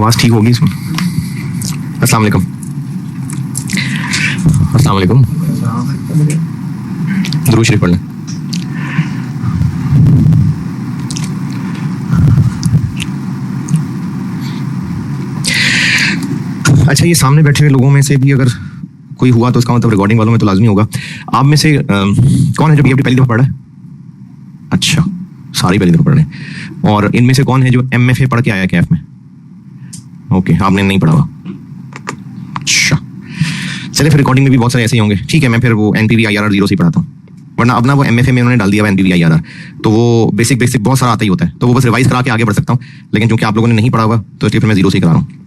आवाज़ ठीक होगी इसमें? अस्सलाम वालेकुम। अस्सलाम वालेकुम। दुरूद शरीफ पढ़ लें। अच्छा, ये सामने बैठे हुए लोगों में से भी अगर कोई हुआ तो इसका मतलब रिकॉर्डिंग वालों में तो लाजमी होगा। आप में से कौन है जो बीएफडी पहली दफ़ा पढ़ रहा है? अच्छा, सारी पहली दफ़ा पढ़ रहे हैं। और इनमें से कौन है जो एमएफए पढ़ के आया कैफ में? ओके, आपने नहीं पढ़ा हुआ। अच्छा, चलिए फिर रिकॉर्डिंग में भी बहुत सारे ऐसे ही होंगे। ठीक है, मैं फिर वो एनपीवी आईआरआर 0 से पढ़ाता हूँ, वरना अब ना वो एमएफए में उन्होंने डाल दिया एनपीवी आईआरआर, तो वो बेसिक बहुत सारा आता ही होता है, तो वो बस रिवाइज करा के आगे बढ़ सकता हूँ। लेकिन क्योंकि आप लोगों ने नहीं पढ़ा हुआ तो इसलिए फिर मैं 0 से ही करा रहा हूँ।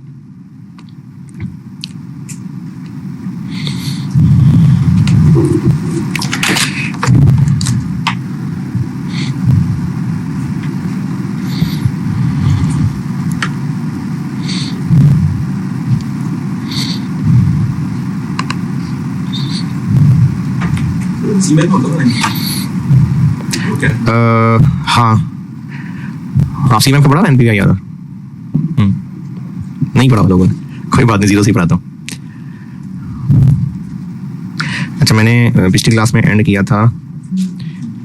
हाँ, आप सीमेंट का पढ़ा ना एनपीवी आईआरआर? नहीं पढ़ा लोगों ने, कोई बात नहीं, 0 से ही पढ़ाता हूँ। अच्छा, मैंने पिछली क्लास में एंड किया था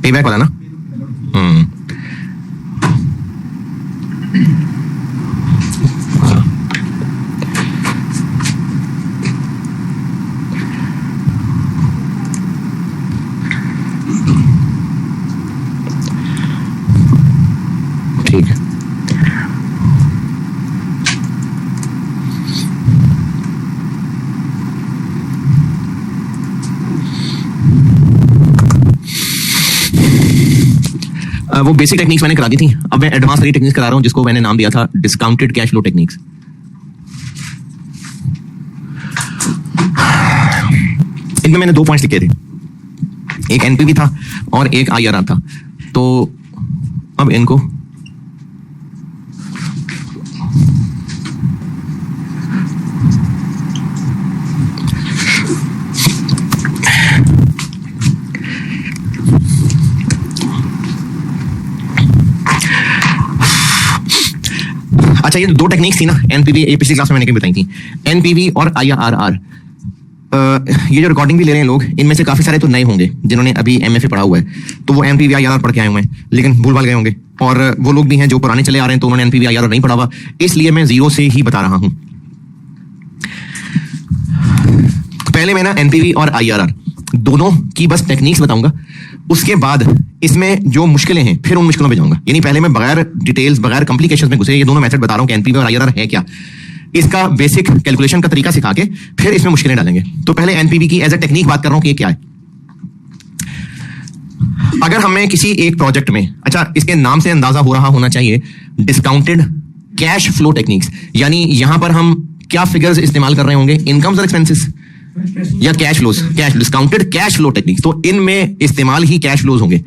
पेबैक वाला ना। ठीक है, वो बेसिक टेक्निक्स मैंने करा दी थी। अब मैं एडवांस वाली टेक्निक्स करा रहा हूं जिसको मैंने नाम दिया था डिस्काउंटेड कैश फ्लो टेक्निक्स। इनमें मैंने 2 पॉइंट्स लिखे थे, एक एनपीवी था और एक आईआरआर था। तो अब इनको अच्छा, ये 2 टेक्निक्स थी ना एनपीवी, ये पिछली क्लास में मैंने बताई थी, एनपीवी और आईआरआर। ये जो रिकॉर्डिंग भी ले रहे हैं लोग, इनमें से काफी सारे तो नए होंगे जिन्होंने अभी एमएफए पढ़ा हुआ है, तो वो एनपीवी आईआरआर पढ़ के आए हुए हैं लेकिन भूल भाल गए होंगे। और वो लोग भी हैं जो पुराने चले आ रहे हैं तो उन्होंने एनपीवी आईआरआर नहीं पढ़ा हुआ, इसलिए मैं 0 से ही बता रहा हूं। पहले मैं ना एनपीवी और आईआरआर दोनों की बस टेक्निक्स बताऊंगा, उसके बाद इसमें जो मुश्किलें हैं फिर उन मुश्किलों पे जाऊंगा। यानी पहले मैं बगैर डिटेल्स, बगैर कॉम्प्लिकेशंस में घुसे ये दोनों मेथड बता रहा हूं कि एनपीवी और आईआरआर है क्या, इसका बेसिक कैलकुलेशन का तरीका सिखा के फिर इसमें मुश्किलें डालेंगे। तो पहले एनपीवी की एज ए टेक्निक बात कर रहा हूं कि ये क्या है। अगर हमें किसी एक प्रोजेक्ट में, अच्छा इसके नाम से अंदाजा हो रहा होना चाहिए, डिस्काउंटेड कैश फ्लो टेक्निक्स, यानी यहां पर हम क्या फिगर्स इस्तेमाल कर रहे होंगे, इनकम्स और एक्सपेंसेस या cash flows, cash discounted cash flow techniques, तो इनमें इस्तेमाल ही कैश फ्लोज होंगे।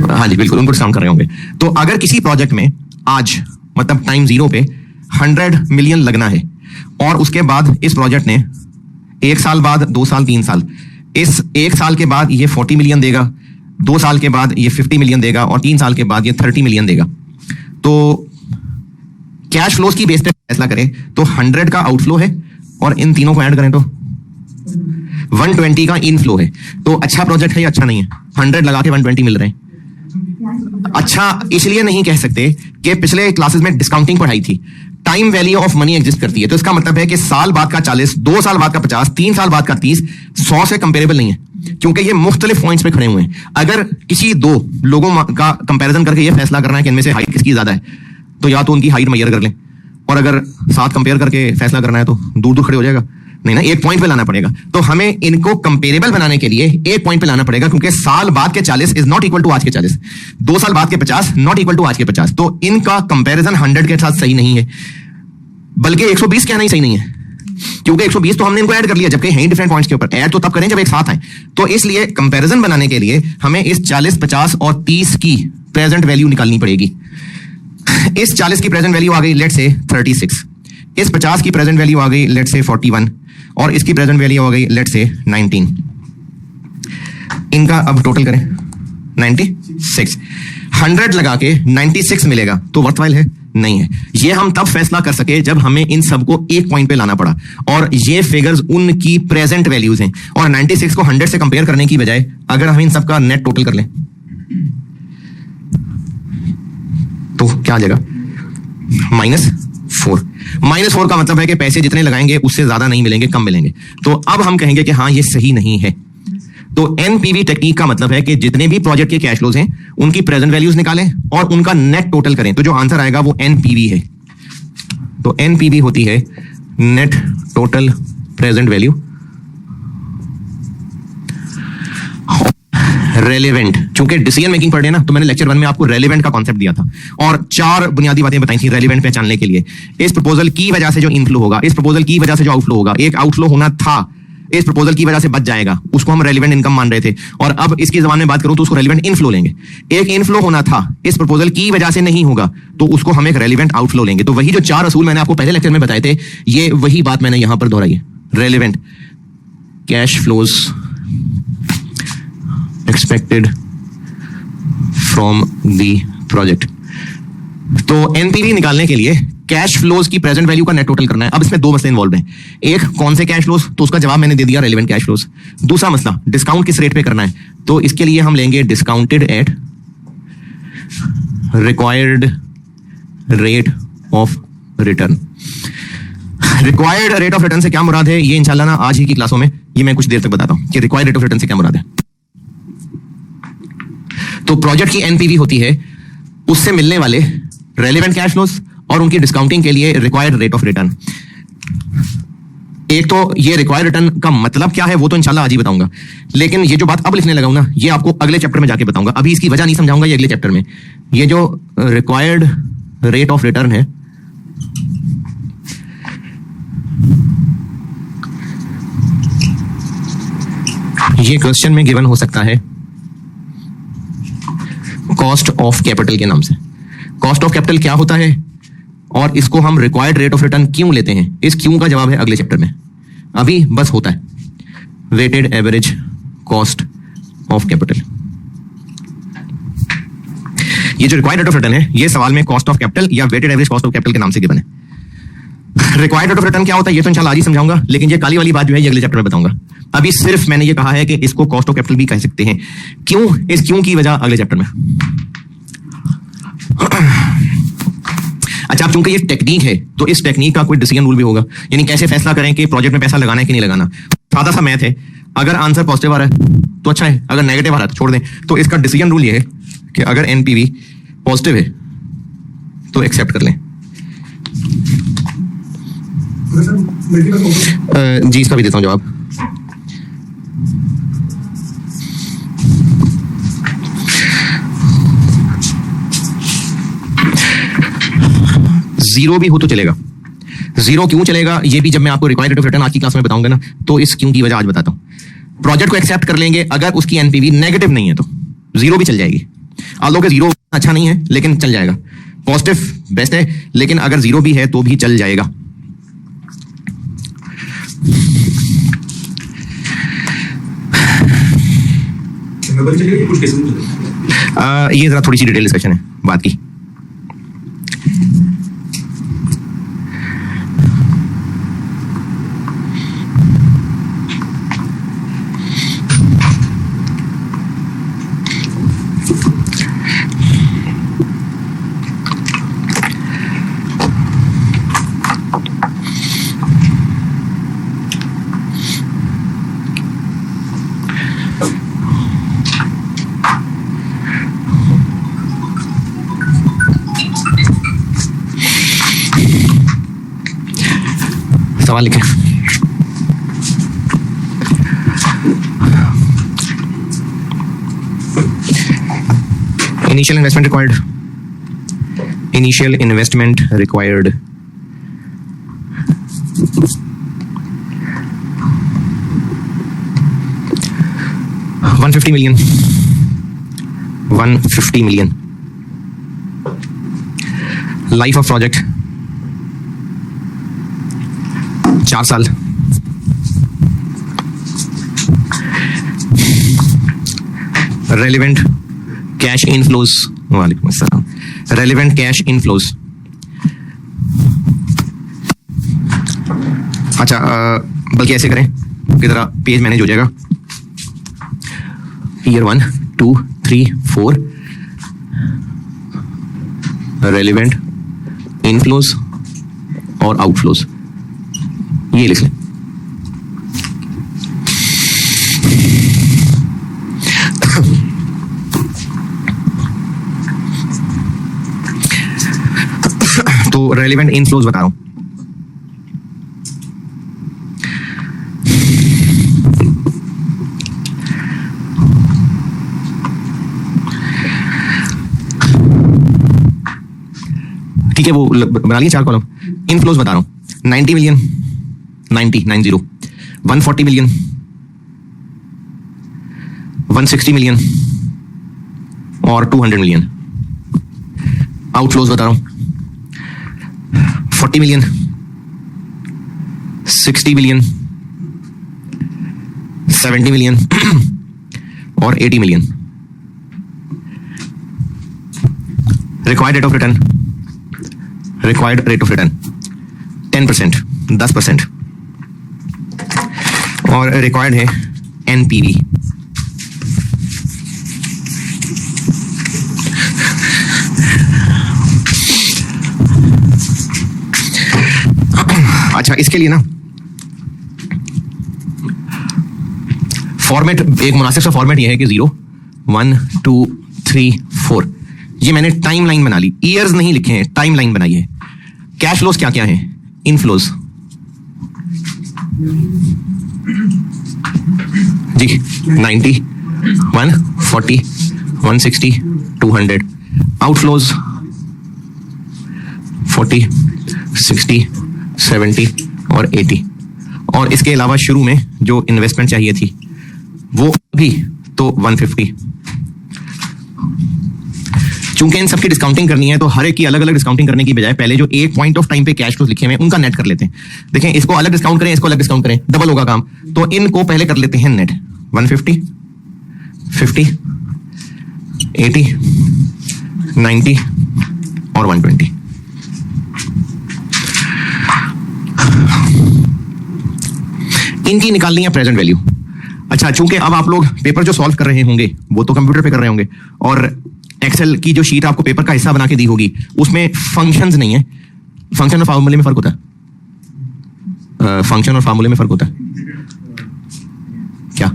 हाँ जी बिल्कुल, उनको डिस्काउंट कर रहे होंगे। तो अगर किसी प्रोजेक्ट में आज मतलब टाइम 0 पे 100 मिलियन लगना है और उसके बाद इस प्रोजेक्ट ने 1 साल बाद, 2 साल, 3 साल, इस 1 साल के बाद ये 40 मिलियन देगा, 2 साल के बाद ये 50 मिलियन देगा और 3 साल के बाद ये 30 मिलियन देगा। तो कैश फ्लोज की बेस पे फैसला करें तो 100 का आउटफ्लो है और इन तीनों को ऐड करें तो 120 का इनफ्लो है। तो अच्छा प्रोजेक्ट है या अच्छा नहीं है? 100 लगा के 120 मिल रहे हैं। अच्छा इसलिए नहीं कह सकते कि पिछले क्लासेस में डिस्काउंटिंग पढ़ाई थी, time value of money exist करती है, तो इसका मतलब है कि साल बाद का 40, 2 साल बाद का 50, 3 साल बाद का 30 100 से कंपेरेबल नहीं है, क्योंकि ये मुख्तलिफ पॉइंट्स पे खड़े हुए हैं। अगर किसी 2 लोगों का कंपैरिजन करके ये फैसला करना है कि इनमें से हाइट किसकी ज्यादा है, तो या तो उनकी हाइट मेजर कर लें, और अगर साथ कंपेयर करके फैसला करना है तो दूर दूर खड़े हो जाएगा, नहीं ना, एक पॉइंट पे लाना पड़ेगा। तो हमें इनको कंपेरेबल बनाने के लिए एक पॉइंट पे लाना पड़ेगा, क्योंकि साल बाद के 40 इज नॉट इक्वल टू आज के 40, 2 साल बाद के 50 नॉट इक्वल टू आज के 50। तो इनका कंपैरिजन 100 के साथ सही नहीं है, बल्कि 120 कहना ही सही नहीं है, क्योंकि 120 तो हमने इनको ऐड कर लिया, जबकि हैं डिफरेंट पॉइंट्स के ऊपर। ऐड तो तब करें जब एक साथ आए। तो इसलिए कंपैरिजन बनाने के लिए हमें इस 40, 50 और 30 की प्रेजेंट वैल्यू निकालनी पड़ेगी। इस 40 की प्रेजेंट वैल्यू आ गई लेट्स से 36, इस 50 की प्रेजेंट वैल्यू आ गई लेट्स से 41 और इसकी प्रेजेंट वैल्यू आ गई लेट्स से 19। इनका अब टोटल करें 96। 100 लगा के 96 मिलेगा तो वर्थवाइल है? नहीं है। ये हम तब फैसला कर सके जब हमें इन सबको एक पॉइंट पे लाना पड़ा, और ये फिगर्स उनकी प्रेजेंट वैल्यूज हैं। और 96 को 100 से कंपेयर करने की बजाय अगर हम इन सबका नेट टोटल कर लें तो क्या आ जाएगा? -4। -4 का मतलब है कि पैसे जितने लगाएंगे उससे ज्यादा नहीं मिलेंगे, कम मिलेंगे। तो अब हम कहेंगे कि हाँ, ये सही नहीं है। तो एनपीवी टेक्निक का मतलब है कि जितने भी प्रोजेक्ट के कैश फ्लोज हैं उनकी प्रेजेंट वैल्यूज निकालें और उनका नेट टोटल करें, तो जो आंसर आएगा वो एनपीवी है। तो एनपीवी होती है net total present value relevant. चूंकि डिसीजन मेकिंग पढ़े ना, तो मैंने लेक्चर 1 में आपको रेलेवेंट का कॉन्सेप्ट दिया था और 4 बुनियादी बातें बताई थी रेलेवेंट पहचानने के लिए। इस प्रपोजल की वजह से जो इनफ्लो होगा, इस प्रपोजल की वजह से जो आउटफ्लो होगा, एक आउटफ्लो होना था, इस प्रपोजल की वजह से बच जाएगा, उसको हम रेलेवेंट इनकम मान रहे थे। और अब इसकी जबान में बात करूं तो उसको रेलेवेंट इनफ्लो लेंगे। एक इनफ्लो होना था, इस प्रपोजल की वजह से नहीं होगा, तो उसको हम एक रेलेवेंट आउटफ्लो लेंगे। तो वही जो 4 असूल मैंने आपको पहले लेक्चर में बताए थे, ये वही बात मैंने यहां पर दोहराई है। Relevant cash flows expected from the project. तो एनपीवी निकालने के लिए कैश फ्लोज की प्रेजेंट वैल्यू का नेट टोटल करना है। अब इसमें 2 मसले इन्वॉल्व हैं। एक, कौन से कैश फ्लोज, तो उसका जवाब मैंने दे दिया, रेलेवेंट कैश फ्लोज। दूसरा मसला, डिस्काउंट किस रेट पे करना है, तो इसके लिए हम लेंगे discounted eight required rate of return. Required rate of return से क्या मुराद है, ये इंशाल्लाह ना आज ही की क्लासों में ये मैं कुछ देर तक बताता हूं कि रिक्वायर्ड रेट ऑफ रिटर्न से क्या मुराद है। तो प्रोजेक्ट की एनपीवी होती है उससे मिलने वाले रेलेवेंट कैश फ्लोज और उनकी डिस्काउंटिंग के लिए रिक्वायर्ड रेट ऑफ रिटर्न। एक तो ये रिक्वायर्ड रिटर्न का मतलब क्या है वो तो इंशाल्लाह आज ही बताऊंगा, लेकिन ये जो बात अब लिखने लगा हूं ना, ये आपको अगले चैप्टर में जाके बताऊंगा। अभी इसकी वजह नहीं समझाऊंगा, ये अगले चैप्टर में। ये जो रिक्वायर्ड रेट ऑफ रिटर्न है, ये क्वेश्चन में गिवन हो सकता है कॉस्ट ऑफ कैपिटल के नाम से। कॉस्ट ऑफ कैपिटल क्या होता है और इसको हम रिक्वायर्ड रेट ऑफ रिटर्न क्यों लेते हैं, इस क्यों का जवाब है अगले चैप्टर में। अभी बस होता है weighted average cost of capital. ये जो रिक्वायर्ड रेट ऑफ रिटर्न है, ये सवाल में कॉस्ट ऑफ कैपिटल या weighted average cost of capital के नाम से गिवन है। रिक्वायर्ड रेट ऑफ रिटर्न क्या होता है ये तो इंशाल्लाह आज ही समझाऊंगा, लेकिन ये काली वाली बात जो है ये अगले चैप्टर में बताऊंगा। अभी सिर्फ मैंने ये कहा है कि इसको कॉस्ट ऑफ कैपिटल भी कह सकते हैं। क्यों, इस क्यों की वजह अगले चैप्टर में। अच्छा, अब चूंकि ये टेक्निक है तो इस टेक्निक का कोई डिसीजन रूल भी होगा, यानी कैसे फैसला करें कि प्रोजेक्ट में पैसा लगाना है कि नहीं लगाना। सादा सा मैथ है, अगर आंसर पॉजिटिव आ रहा है तो अच्छा है, अगर नेगेटिव आ रहा है तो छोड़ दें। तो इसका डिसीजन रूल ये है कि अगर एनपीवी पॉजिटिव है तो एक्सेप्ट कर लें। जी, इसका भी देता हूं जवाब। जीरो भी हो तो चलेगा। जीरो क्यों चलेगा ये भी जब मैं आपको रिक्वायर्ड रेट ऑफ रिटर्न आज की क्लास में बताऊंगा ना, तो इस क्यों की वजह आज बताता हूं। प्रोजेक्ट को एक्सेप्ट कर लेंगे अगर उसकी एनपीवी नेगेटिव नहीं है तो जीरो भी चल जाएगी। आलो के जीरो अच्छा नहीं है लेकिन चल जाएगा, पॉजिटिव बेस्ट है, लेकिन अगर जीरो भी है तो भी चल जाएगा। ये जरा थोड़ी सी डिटेल डिस्कशन है बात की। सवाल लिखें। Initial investment required, initial investment required $150 million, 150 million। Life of project 4 साल। रेलेवेंट कैश इनफ्लोज वालेकुम अस्सलाम। Relevant cash inflows. अच्छा, बल्कि ऐसे करें कि जरा पेज मैनेज हो जाएगा। ईयर 1 2 3 4 रेलिवेंट इनफ्लोज और आउटफ्लोज, ये लिख लें। तो रेलिवेंट इनफ्लोज बता रहा हूं। ठीक है, वो बना लिए 4 कॉलम। इनफ्लोज बता रहा हूं। 90 मिलियन, 90 140 मिलियन, 160 मिलियन और 200 मिलियन। आउटफ्लोज बता रहा हूं। 40 मिलियन, 60 मिलियन, 70 मिलियन और 80 million. Required rate of return, required rate of return 10%, 10%। और रिक्वायर्ड है एनपीवी। अच्छा, इसके लिए ना फॉर्मेट, एक मुनासिब सा फॉर्मेट ये है कि 0 1 2 3 4, ये मैंने टाइम लाइन बना ली, ईयर्स नहीं लिखे हैं, टाइम लाइन बनाई है। कैश फ्लोज क्या क्या है? इनफ्लोज जी 90 140 160 200। आउटफ्लोज 40 60 70 और 80। और इसके अलावा शुरू में जो इन्वेस्टमेंट चाहिए थी वो भी तो 150। चूंकि इन सबकी डिस्काउंटिंग करनी है तो हर एक की अलग अलग डिस्काउंटिंग करने की बजाय पहले जो एक पॉइंट ऑफ टाइम पे कैश फ्लोज लिखे हुए हैं उनका नेट कर लेते हैं। देखें, इसको अलग डिस्काउंट करें, इसको अलग डिस्काउंट करें, डबल होगा काम। तो इनको पहले कर लेते हैं नेट। 150 50 80 90 और 120। इनकी निकालनी है प्रेजेंट वैल्यू। अच्छा, चूंकि अब आप लोग पेपर जो सॉल्व कर रहे होंगे वो तो कंप्यूटर पे कर रहे होंगे, और एक्सेल की जो शीट आपको पेपर का हिस्सा बना के दी होगी उसमें फंक्शंस नहीं है। फंक्शन और फार्मूले में फर्क होता है। फंक्शन और फार्मूले में फर्क होता है क्या?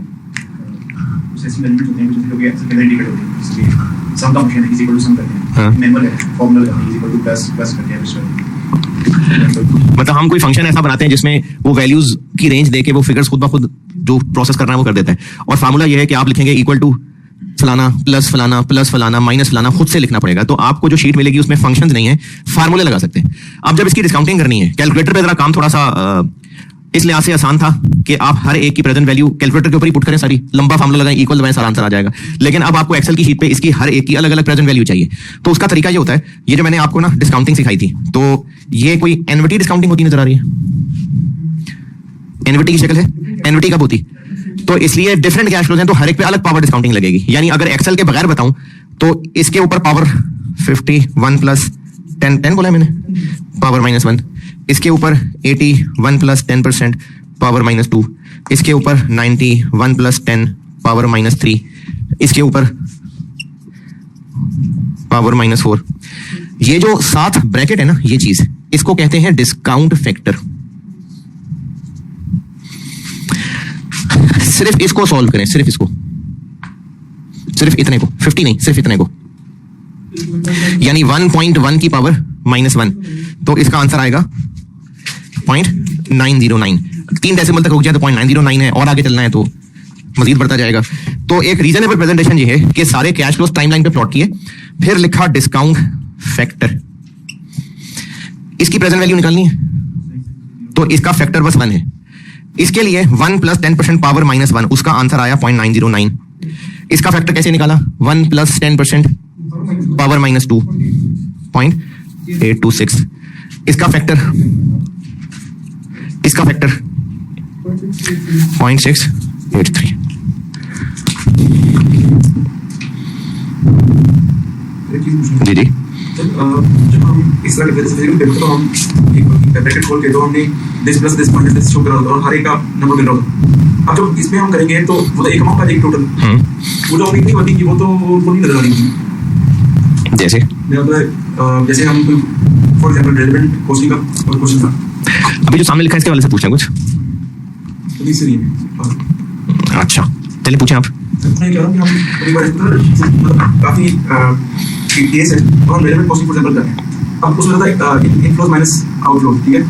मतलब हम कोई फंक्शन ऐसा बनाते हैं जिसमें वो वैल्यूज की रेंज देके वो फिगर्स खुद ब खुद जो प्रोसेस करना है वो कर देता है। और फार्मूला ये है कि आप लिखेंगे इक्वल टू फलाना प्लस फलाना प्लस फलाना माइनस फलाना, खुद से लिखना पड़ेगा। तो आपको जो शीट मिलेगी उसमें फंक्शंस नहीं है, फार्मूले लगा सकते हैं। अब जब इसकी डिस्काउंटिंग करनी है, कैलकुलेटर पे जरा काम थोड़ा सा इस लिहाज से आसान था कि आप हर एक की प्रेजेंट वैल्यू कैलकुलेटर के ऊपर ही पुट करें, सारी लंबा फार्मूला लगाएं, इक्वल दबाएं, सारा आंसर आ जाएगा। लेकिन अब आपको एक्सेल की शीट पे इसकी हर एक की अलग अलग प्रेजेंट वैल्यू चाहिए। तो उसका तरीका ये होता है, ये जो मैंने आपको ना डिस्काउंटिंग सिखाई थी, तो ये कोई एनवीटी डिस्काउंटिंग होती नजर आ रही है? एनवीटी की शक्ल है, एनवीटी कब होती? तो इसलिए डिफरेंट कैश फ्लोज हैं तो हर एक पे अलग पावर डिस्काउंटिंग लगेगी। यानी अगर एक्सेल के बगैर बताऊं तो इसके ऊपर पावर 50 1 प्लस 10 बोला मैंने, पावर -1। इसके ऊपर 80 1 प्लस 10% पावर -2। इसके ऊपर 90 1 प्लस 10 पावर -3। इसके ऊपर पावर -4। ये जो साथ ब्रैकेट है ना, ये चीज इसको कहते हैं डिस्काउंट फैक्टर। सिर्फ इसको सॉल्व करें, सिर्फ इसको, सिर्फ इतने को, 50 नहीं, सिर्फ इतने को, यानी 1.1 की पावर -1। तो इसका आंसर आएगा 0.909। 3 डेसिमल तक रुक जाए तो 0.909 है, और आगे चलना है तो मजीद बढ़ता जाएगा। तो एक रीजनेबल प्रेजेंटेशन ये है कि सारे कैश फ्लोज टाइमलाइन पे प्लॉट किए, फिर लिखा डिस्काउंट फैक्टर। इसकी प्रेजेंट वैल्यू निकालनी है तो इसका फैक्टर बस 1 है। इसके लिए 1 प्लस 10% पावर -1, उसका आंसर आया 0.909। इसका फैक्टर कैसे निकाला? 1 प्लस 10% पावर -2, 0.826। इसका फैक्टर 0.683। दूसरा करते थे फिजिकल पेपर तो हम एक ब्रैकेट खोल के तो हमने this plus this minus this show करा होता और हर एक का नंबर मिल रहा होता। अब जब इसमें हम करेंगे तो वो तो एक अमाउंट का एक टोटल वो जो अपनी वर्किंग की वो तो वो नहीं नजर आ रही। जैसे जैसे हम फॉर एग्जांपल रेलेवेंट क्वेश्चन का क्वेश्चन था अभी जो सामने लिखा है इसके वाले से पूछना कुछ तो इससे नहीं है। अच्छा चलिए पूछें आप। मैं कह रहा हूं कि हम कई बार मतलब काफी केस है तो हम रेलेवेंट क्वेश्चन फॉर एग्जांपल करते हैं। अब उसमें होता है इनफ्लो माइनस आउटफ्लो, ठीक है।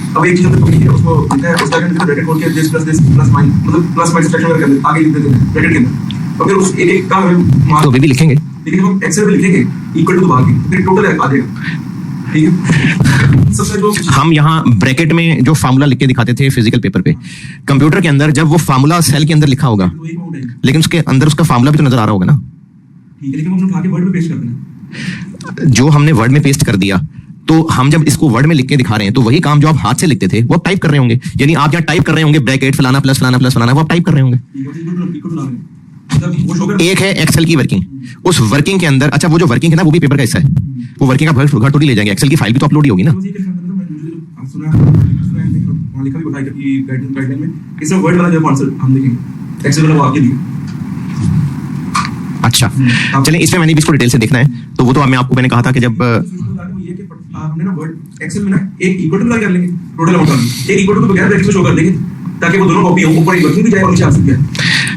अब एक चीज हमने पढ़ी है उसको लिखा है उसका क्या ब्रैकेट खोल के दिस प्लस माइनस मतलब प्लस माइनस सेक्शन में करते आगे लिख देते हैं ब्रैकेट के अंदर। और फिर उस एक एक का हम तो भी लिखेंगे लेकिन हम एक्सेल में लिखेंगे इक्वल टू बाहर की फिर टोटल आ जाएगा, ठीक है। सबसे जो हम यहाँ ब्रैकेट में जो फार्मूला लिख के दिखाते थे फिजिकल पेपर पे, कंप्यूटर के अंदर जब वो फार्मूला सेल के अंदर लिखा होगा लेकिन उसके अंदर उसका फार्मूला भी तो नजर आ रहा होगा ना, ठीक है। लेकिन हम उठा के वर्ड में पेस्ट करते हैं, जो हमने वर्ड में पेस्ट कर दिया तो हम जब इसको वर्ड में लिख के दिखा रहे हैं तो वही काम जो आप हाथ से लिखते थे वो आप टाइप कर रहे होंगे। यानी आप यहाँ टाइप कर रहे होंगे ब्रैकेट फलाना प्लस फलाना प्लस फलाना, वो आप टाइप कर रहे होंगे। एक है एक्सेल की वर्किंग, उस वर्किंग के अंदर अच्छा वो जो वर्किंग है ना वो भी पेपर का हिस्सा है, वो वर्किंग का घर थोड़ी ले जाएंगे, एक्सेल की फाइल भी तो अपलोड ही होगी ना। लिखा भी बताया कि गाइडलाइन में इस वर्ड वाला जो आंसर हम लिखेंगे एक्सेल वाला वो आगे दिया। अच्छा चलिए इसमें मैंने भी इसको डिटेल से देखना है तो वो तो मैं आपको मैंने कहा था कि जब हमने ना वर्ड एक्सेल में ना एक इक्वल टू लगा कर लेंगे टोटल अमाउंट एक इक्वल टू बगैर ब्रैकेट में शो कर देंगे ताकि वो दोनों कॉपी हो, ऊपर एक वर्किंग भी जाए और नीचे आंसर भी आए।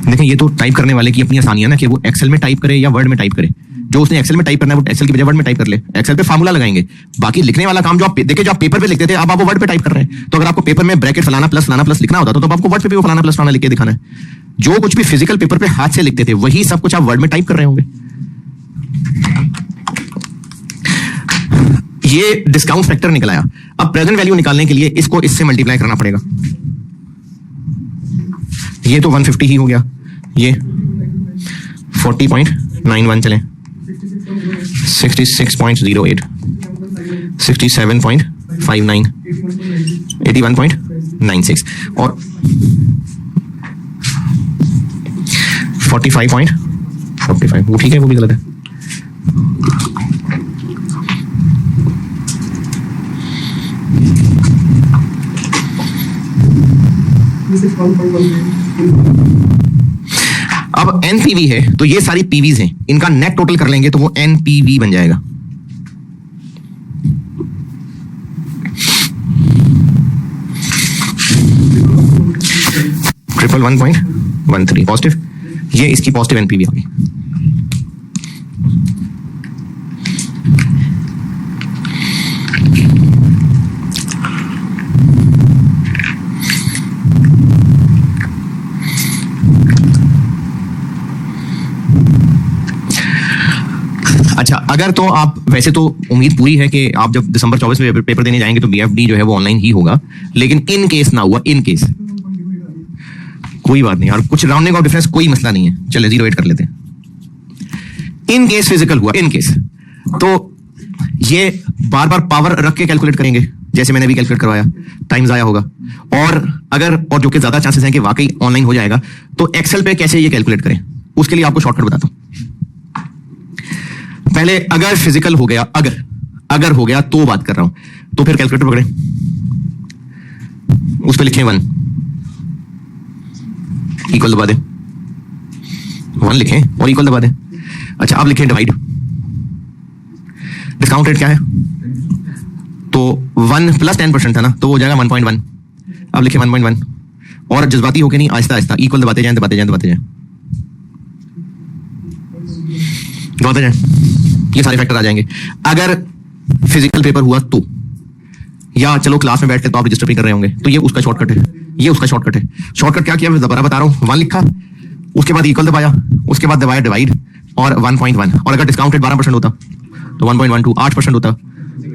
देखिए ये तो टाइप करने वाले की अपनी आसानी है ना कि वो एक्सेल में टाइप करे या वर्ड में टाइप करे। जो उसने एक्सेल में टाइप करना है वो एक्सेल की बजाय वर्ड में टाइप कर ले, एक्सेल पे फार्मूला लगाएंगे। बाकी लिखने वाला काम जो आप देखिए जो आप पेपर पे लिखते थे अब आप वो वर्ड पे टाइप कर रहे हैं। तो अगर आपको पेपर में ब्रैकेट फलाना प्लस लिखना होता तो आपको वर्ड पे भी वो फलाना प्लस फलाना लिख के दिखाना है। जो कुछ भी फिजिकल पेपर पे हाथ से लिखते थे वही सब कुछ आप वर्ड में टाइप कर रहे होंगे। ये डिस्काउंट फैक्टर निकल आया। अब प्रेजेंट वैल्यू निकालने के लिए इसको इससे मल्टीप्लाई करना पड़ेगा। ये तो 150 ही हो गया, ये 40.91 चले 66.08 67.59 81.96 और 45.45 वो ठीक है, वो भी गलत है। अब एनपीवी है तो ये सारी पीवीज हैं, इनका नेट टोटल कर लेंगे तो वो एनपीवी बन जाएगा। ट्रिपल 1.13 पॉजिटिव, ये इसकी पॉजिटिव एनपीवी आ गई। अच्छा अगर तो आप वैसे तो उम्मीद पूरी है कि आप जब दिसंबर 24 में पेपर देने जाएंगे तो बीएफडी जो है वो ऑनलाइन ही होगा, लेकिन इन केस ना हुआ, इन केस कोई बात नहीं और कुछ राउंडिंग ऑफ डिफरेंस कोई मसला नहीं है, चले 0.8 कर लेते हैं। इन केस फिजिकल हुआ, इन केस तो ये बार बार पावर रख के कैलकुलेट करेंगे जैसे मैंने भी कैलकुलेट करवाया, टाइम जाया होगा। और अगर और जो कि ज्यादा चांसेस हैं कि वाकई ऑनलाइन हो जाएगा तो एक्सेल पे कैसे ये कैलकुलेट करें उसके लिए आपको शॉर्टकट बताता हूं। पहले अगर फिजिकल हो गया, अगर हो गया तो बात कर रहा हूं, तो फिर कैलकुलेटर पकड़े, उस पर लिखें 1 इक्वल दबा दें, 1 लिखें और इक्वल दबा दें। अच्छा अब लिखें डिवाइड, डिस्काउंट रेट क्या है तो 1 प्लस 10% था ना तो वो हो जाएगा 1.1। अब लिखें 1.1 और जज्बाती होके नहीं, आहिस्ता आहिस्ता इक्वल दबाते जाएं दबाते जाएं दबाते जाएं दबाते जाएं, ये सारे फैक्टर आ जाएंगे। अगर फिजिकल पेपर हुआ तो, या चलो क्लास में बैठ के तो आप रजिस्टर भी कर रहे होंगे तो ये उसका शॉर्टकट है, ये उसका शॉर्टकट है। शॉर्टकट क्या किया मैं दोबारा बता रहा हूं, 1 लिखा, उसके बाद इक्वल दबाया, उसके बाद दबाया डिवाइड और 1.1। और अगर डिस्काउंट रेट 12% होता तो 1.12, 8% होता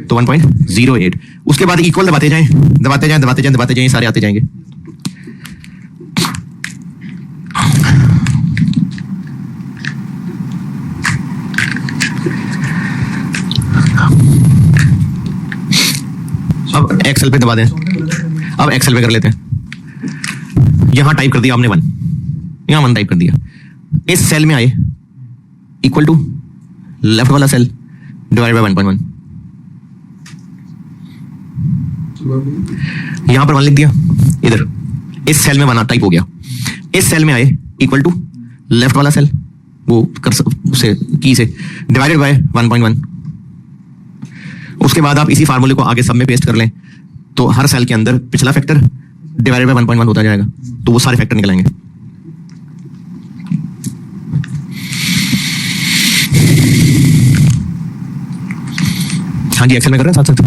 तो 1.08। उसके बाद इक्वल दबाते जाएं दबाते जाएं दबाते जाएं दबाते जाएं, सारे आते जाएंगे। अब एक्सेल पे दबा दें, अब एक्सेल पे कर लेते हैं। यहां टाइप कर दिया आपने 1, यहां 1 टाइप कर दिया, इस सेल में आए इक्वल टू लेफ्ट वाला सेल डिवाइड बाय 1.1, यहां पर 1 लिख दिया, इधर इस सेल में 1 टाइप हो गया, इस सेल में आए इक्वल टू लेफ्ट वाला सेल वो से की से डिवाइडेड बाय 1.1। उसके बाद आप इसी फार्मूले को आगे सब में पेस्ट कर लें तो हर सेल के अंदर पिछला फैक्टर डिवाइडेड बाय 1.1 होता जाएगा, तो वो सारे फैक्टर निकल आएंगे। हाँ जी, एक्सेल में कर रहे हैं साथ साथ।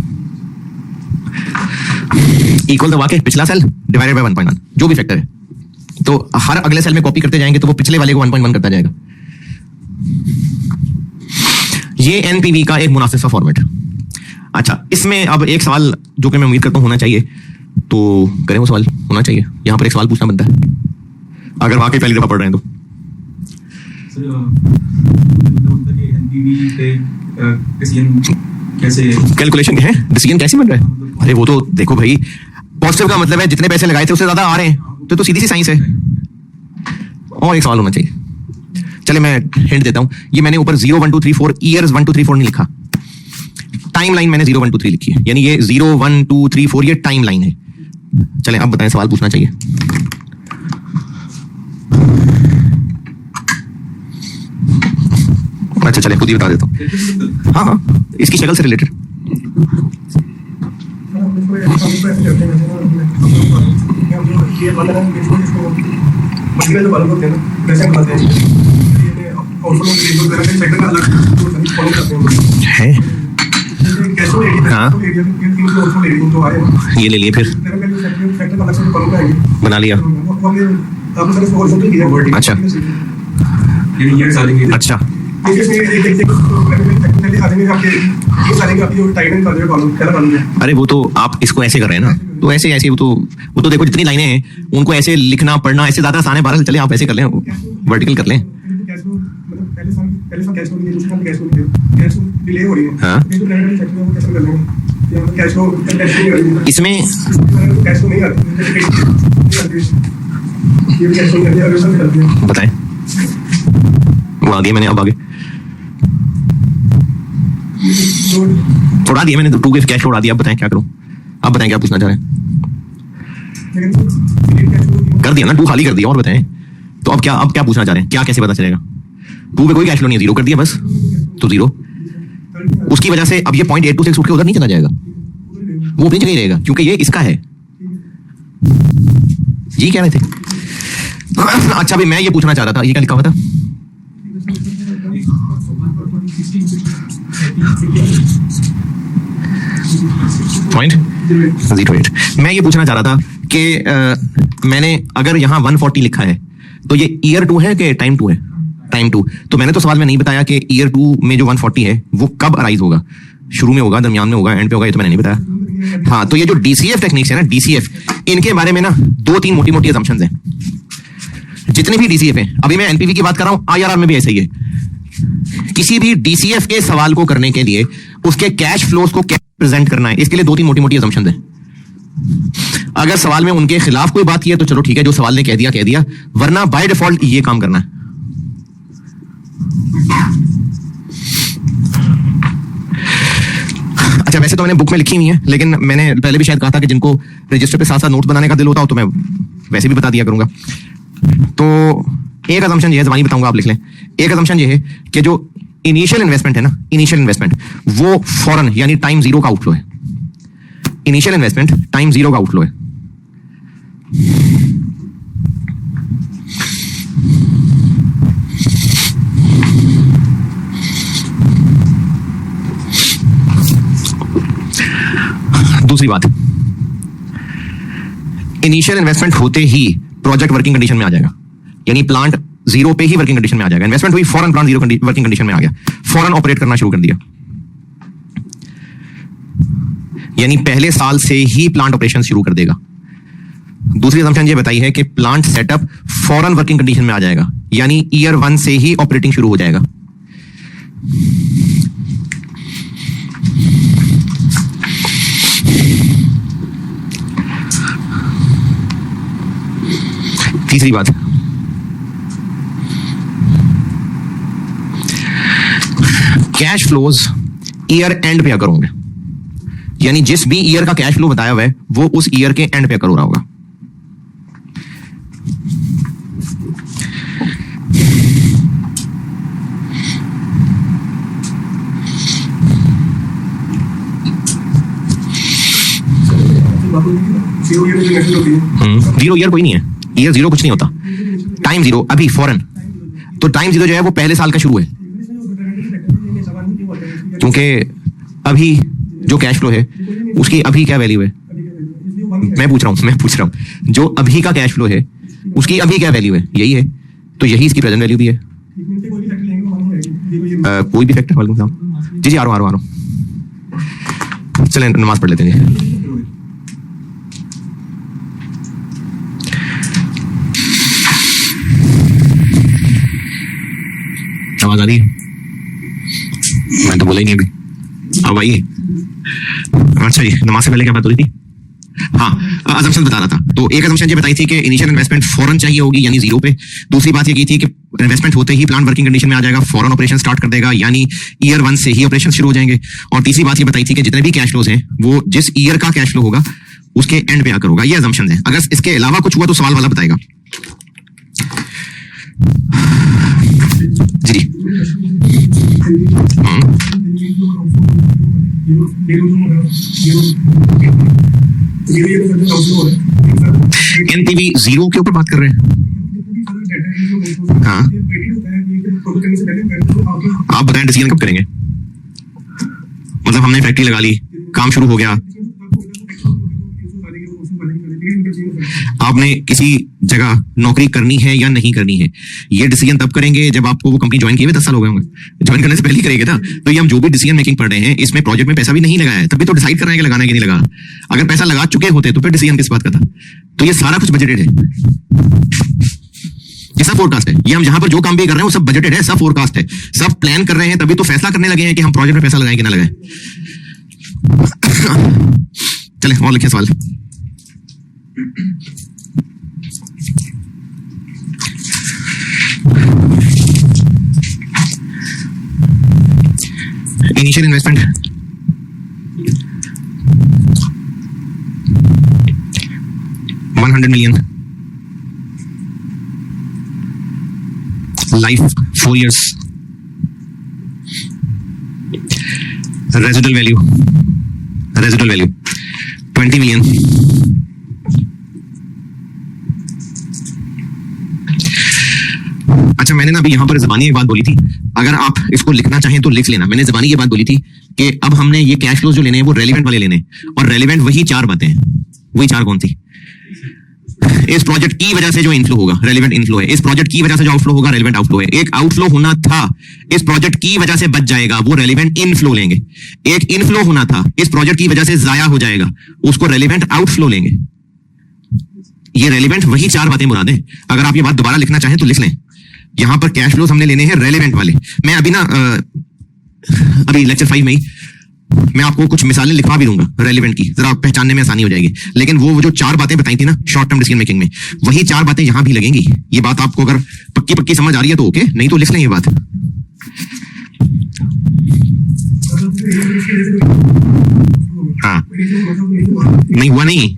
इक्वल दबा के पिछला सेल डिवाइडेड बाय 1.1 जो भी फैक्टर है, तो हर अगले सेल में कॉपी करते जाएंगे तो वो पिछले वाले को 1.1 करता जाएगा। ये एनपीवी का एक मुनासिब सा फॉर्मेट। अच्छा, इसमें अब एक सवाल जो कि मैं उम्मीद करता हूं होना चाहिए, तो करें वो सवाल होना चाहिए। यहां पर एक सवाल पूछना बनता है अगर वाकई पहली दफा पढ़ रहे हैं तो। कैलकुलेशन क्या है, डिसीजन कैसे बन रहा है? अरे वो तो देखो भाई, पॉजिटिव का मतलब है जितने पैसे लगाए थे उससे ज्यादा आ रहे हैं, तो सीधी सी साइंस है। और एक सवाल होना चाहिए, चले मैं हिंट देता हूं। ये मैंने ऊपर 0 1 2 3 4 ईयर्स 1 2 3 4 नहीं लिखा, टाइम लाइन मैंने 0 1 2 3 लिखी है, यानी ये 0 1 2 3 4 ये टाइम लाइन है। चले अब बताएं, सवाल पूछना चाहिए। अच्छा चले खुद ही बता देता हूँ। हाँ हाँ, इसकी शक्ल से रिलेटेड। है हाँ, ये ले लिए फिर बना लिया। अच्छा अच्छा, अरे वो तो आप इसको ऐसे कर रहे हैं ना, तो ऐसे ऐसे वो तो देखो जितनी लाइनें हैं उनको ऐसे लिखना पढ़ना ऐसे ज्यादा आसान है। 12 चले आप ऐसे कर लें, वर्टिकल कर लें। हाँ, इसमें बताएं, वो आगे मैंने अब आगे उड़ा दिया मैंने, 2 के कैश उड़ा दिया। अब बताएं क्या करूं, अब बताएं क्या पूछना चाह रहे हैं। कर दिया ना, 2 खाली कर दिया। और बताएं तो अब क्या पूछना चाह रहे हैं, क्या कैसे पता चलेगा? 2 पे कोई कैश फ्लो नहीं है, 0 कर दिया बस, तो 0। उसकी वजह से अब ये पॉइंट 826 उठ के उधर नहीं चला जाएगा, वो अपनी जगह ही रहेगा क्योंकि ये इसका है। ये कह रहे थे। अच्छा भाई, मैं ये पूछना चाह रहा था, ये क्या लिखा हुआ था? पॉइंट 08। मैं ये पूछना चाह रहा था कि मैंने अगर यहाँ 140 लिखा है तो ये ईयर 2 है कि टाइम 2 है? टाइम 2। तो मैंने तो सवाल में नहीं बताया कि ईयर 2 में जो 140 है वो कब अराइज होगा, शुरू में होगा, दरमियान में होगा, एंड पे होगा, ये तो मैंने नहीं बताया। हाँ, तो ये जो डीसीएफ टेक्निक्स है ना, डीसीएफ, इनके बारे में ना 2-3 मोटी मोटी असम्पशंस हैं। जितने भी डीसीएफ हैं, अभी मैं एनपीवी की बात कर रहा हूं, आईआरआर में भी ऐसा ही है। किसी भी डीसीएफ के सवाल को करने के लिए उसके कैश फ्लोज को कैसे प्रेजेंट करना है, इसके लिए 2-3 मोटी मोटी असम्पशंस हैं। अगर सवाल में उनके खिलाफ कोई बात की है तो चलो ठीक है, जो सवाल ने कह दिया, वरना बाय डिफॉल्ट ये काम करना है। अच्छा, वैसे तो मैंने बुक में लिखी हुई है, लेकिन मैंने पहले भी शायद कहा था कि जिनको रजिस्टर पे साथ साथ नोट्स बनाने का दिल होता हो तो मैं वैसे भी बता दिया करूंगा। तो एक असम्पशन ये है, ज़बानी बताऊंगा, आप लिख लें। एक असम्पशन ये है कि जो इनिशियल इन्वेस्टमेंट है ना, इनिशियल इन्वेस्टमेंट वो फौरन यानी टाइम 0 का आउटफ्लो है। इनिशियल इन्वेस्टमेंट टाइम 0 का आउटफ्लो है। दूसरी बात, इनिशियल इन्वेस्टमेंट होते ही प्रोजेक्ट वर्किंग कंडीशन में आ जाएगा, यानी प्लांट 0 पे ही वर्किंग कंडीशन में आ जाएगा। इन्वेस्टमेंट हुई, फौरन प्लांट 0 वर्किंग कंडीशन में आ गया, फौरन ऑपरेट करना शुरू कर दिया, यानी पहले साल से ही प्लांट ऑपरेशन शुरू कर देगा। दूसरी असम्पशन ये बताई है कि प्लांट सेटअप फौरन वर्किंग कंडीशन में आ जाएगा, यानी ईयर 1 से ही ऑपरेटिंग शुरू हो जाएगा। तीसरी बात, कैश फ्लोज ईयर एंड पे अगर होंगे यानी जिस भी ईयर का कैश फ्लो बताया हुआ है वो उस ईयर के एंड पे अकर हो रहा होगा। जीरो ईयर कोई नहीं है, ईयर जीरो कुछ नहीं होता, टाइम जीरो अभी फौरन। तो टाइम जीरो जो है वो पहले साल का शुरू है, क्योंकि अभी जो कैश फ्लो है उसकी अभी क्या वैल्यू है, मैं पूछ रहा हूं जो अभी का कैश फ्लो है उसकी अभी क्या वैल्यू है, यही है। तो यही इसकी प्रेजेंट वैल्यू भी है। कोई भी फैक्टर, वालेकुम सलाम जी, आ रहा हूं। चलें नमाज पढ़ लेते हैं जी। आवाज आ रही है? मैं तो बोला ही नहीं अभी। अब आइए। अच्छा जी, नमाज से पहले क्या बात हो रही थी? हाँ, अजम्पशन बता रहा था। तो एक अजम्पशन ये बताई थी कि इनिशियल इन्वेस्टमेंट फौरन चाहिए होगी, यानी जीरो पे। दूसरी बात ये की थी कि इन्वेस्टमेंट होते ही प्लांट वर्किंग कंडीशन में आ जाएगा, फौरन ऑपरेशन स्टार्ट कर देगा, यानी ईयर 1 से ही ऑपरेशन शुरू हो जाएंगे। और तीसरी बात ये बताई थी कि जितने भी कैश फ्लोज हैं वो जिस ईयर का कैश फ्लो होगा उसके एंड पे आकर होगा। ये अजम्पशन है। अगर इसके अलावा कुछ हुआ तो सवाल वाला बताएगा। जी एनपीवी जीरो के ऊपर बात कर रहे हैं। हाँ, आप बताएं डिसीजन कब करेंगे? मतलब हमने फैक्ट्री लगा ली, काम शुरू हो गया, आपने किसी जगह नौकरी करनी है या नहीं करनी है, ये डिसीजन तब करेंगे जब आपको वो कंपनी ज्वाइन किए हुए 10 साल हो गए होंगे। ज्वाइन करने से पहले ही करेंगे ना। तो ये हम जो भी डिसीजन मेकिंग पढ़ रहे हैं, इसमें प्रोजेक्ट में पैसा भी नहीं लगाया है, तभी तो डिसाइड कर रहे हैं कि लगाना है कि नहीं लगा। अगर पैसा लगा चुके होते तो फिर डिसीजन किस बात का था? तो ये सारा कुछ बजटेड है, ये सब फोरकास्ट है। ये हम जहां पर जो काम भी कर रहे हैं वो सब बजटेड है, सब फोरकास्ट है, सब प्लान कर रहे हैं, तभी तो फैसला करने लगे हैं कि हम प्रोजेक्ट में पैसा लगाएं कि ना लगाएं। चले और लिखिए सवाल। Initial investment $100 million, life 4 years, residual value $20 million, अच्छा मैंने ना अभी यहाँ पर ज़बानी एक बात बोली थी, अगर आप इसको लिखना चाहें तो लिख लेना। मैंने ज़बानी ये बात बोली थी कि अब हमने ये कैश फ्लोज जो लेने हैं वो रेलिवेंट वाले लेने हैं, और रेलिवेंट वही 4 बातें हैं। वही 4 कौन सी? इस प्रोजेक्ट की वजह से जो इनफ्लो होगा रेलिवेंट इनफ्लो है, इस प्रोजेक्ट की वजह से जो आउटफ्लो होगा रेलिवेंट आउटफ्लो है। एक आउटफ्लो होना था, इस प्रोजेक्ट की वजह से बच जाएगा, वो रेलिवेंट इनफ्लो लेंगे। एक इनफ्लो होना था, इस प्रोजेक्ट की वजह से जाया हो जाएगा, उसको रेलिवेंट आउटफ्लो लेंगे। ये रेलिवेंट वही 4 बातें मुराद हैं। अगर आप ये बात दोबारा लिखना चाहें तो लिख लें। यहां पर कैश फ्लोज हमने लेने हैं रेलिवेंट वाले। मैं अभी ना अभी लेक्चर 5 में ही मैं आपको कुछ मिसालें लिखवा भी दूंगा रेलिवेंट की, जरा पहचानने में आसानी हो जाएगी। लेकिन वो जो 4 बातें बताई थी ना शॉर्ट टर्म डिसीजन मेकिंग में, वही 4 बातें यहां भी लगेंगी। ये बात आपको अगर पक्की समझ आ रही है तो ओके, नहीं तो लिख लें ये बात। हाँ, नहीं हुआ, नहीं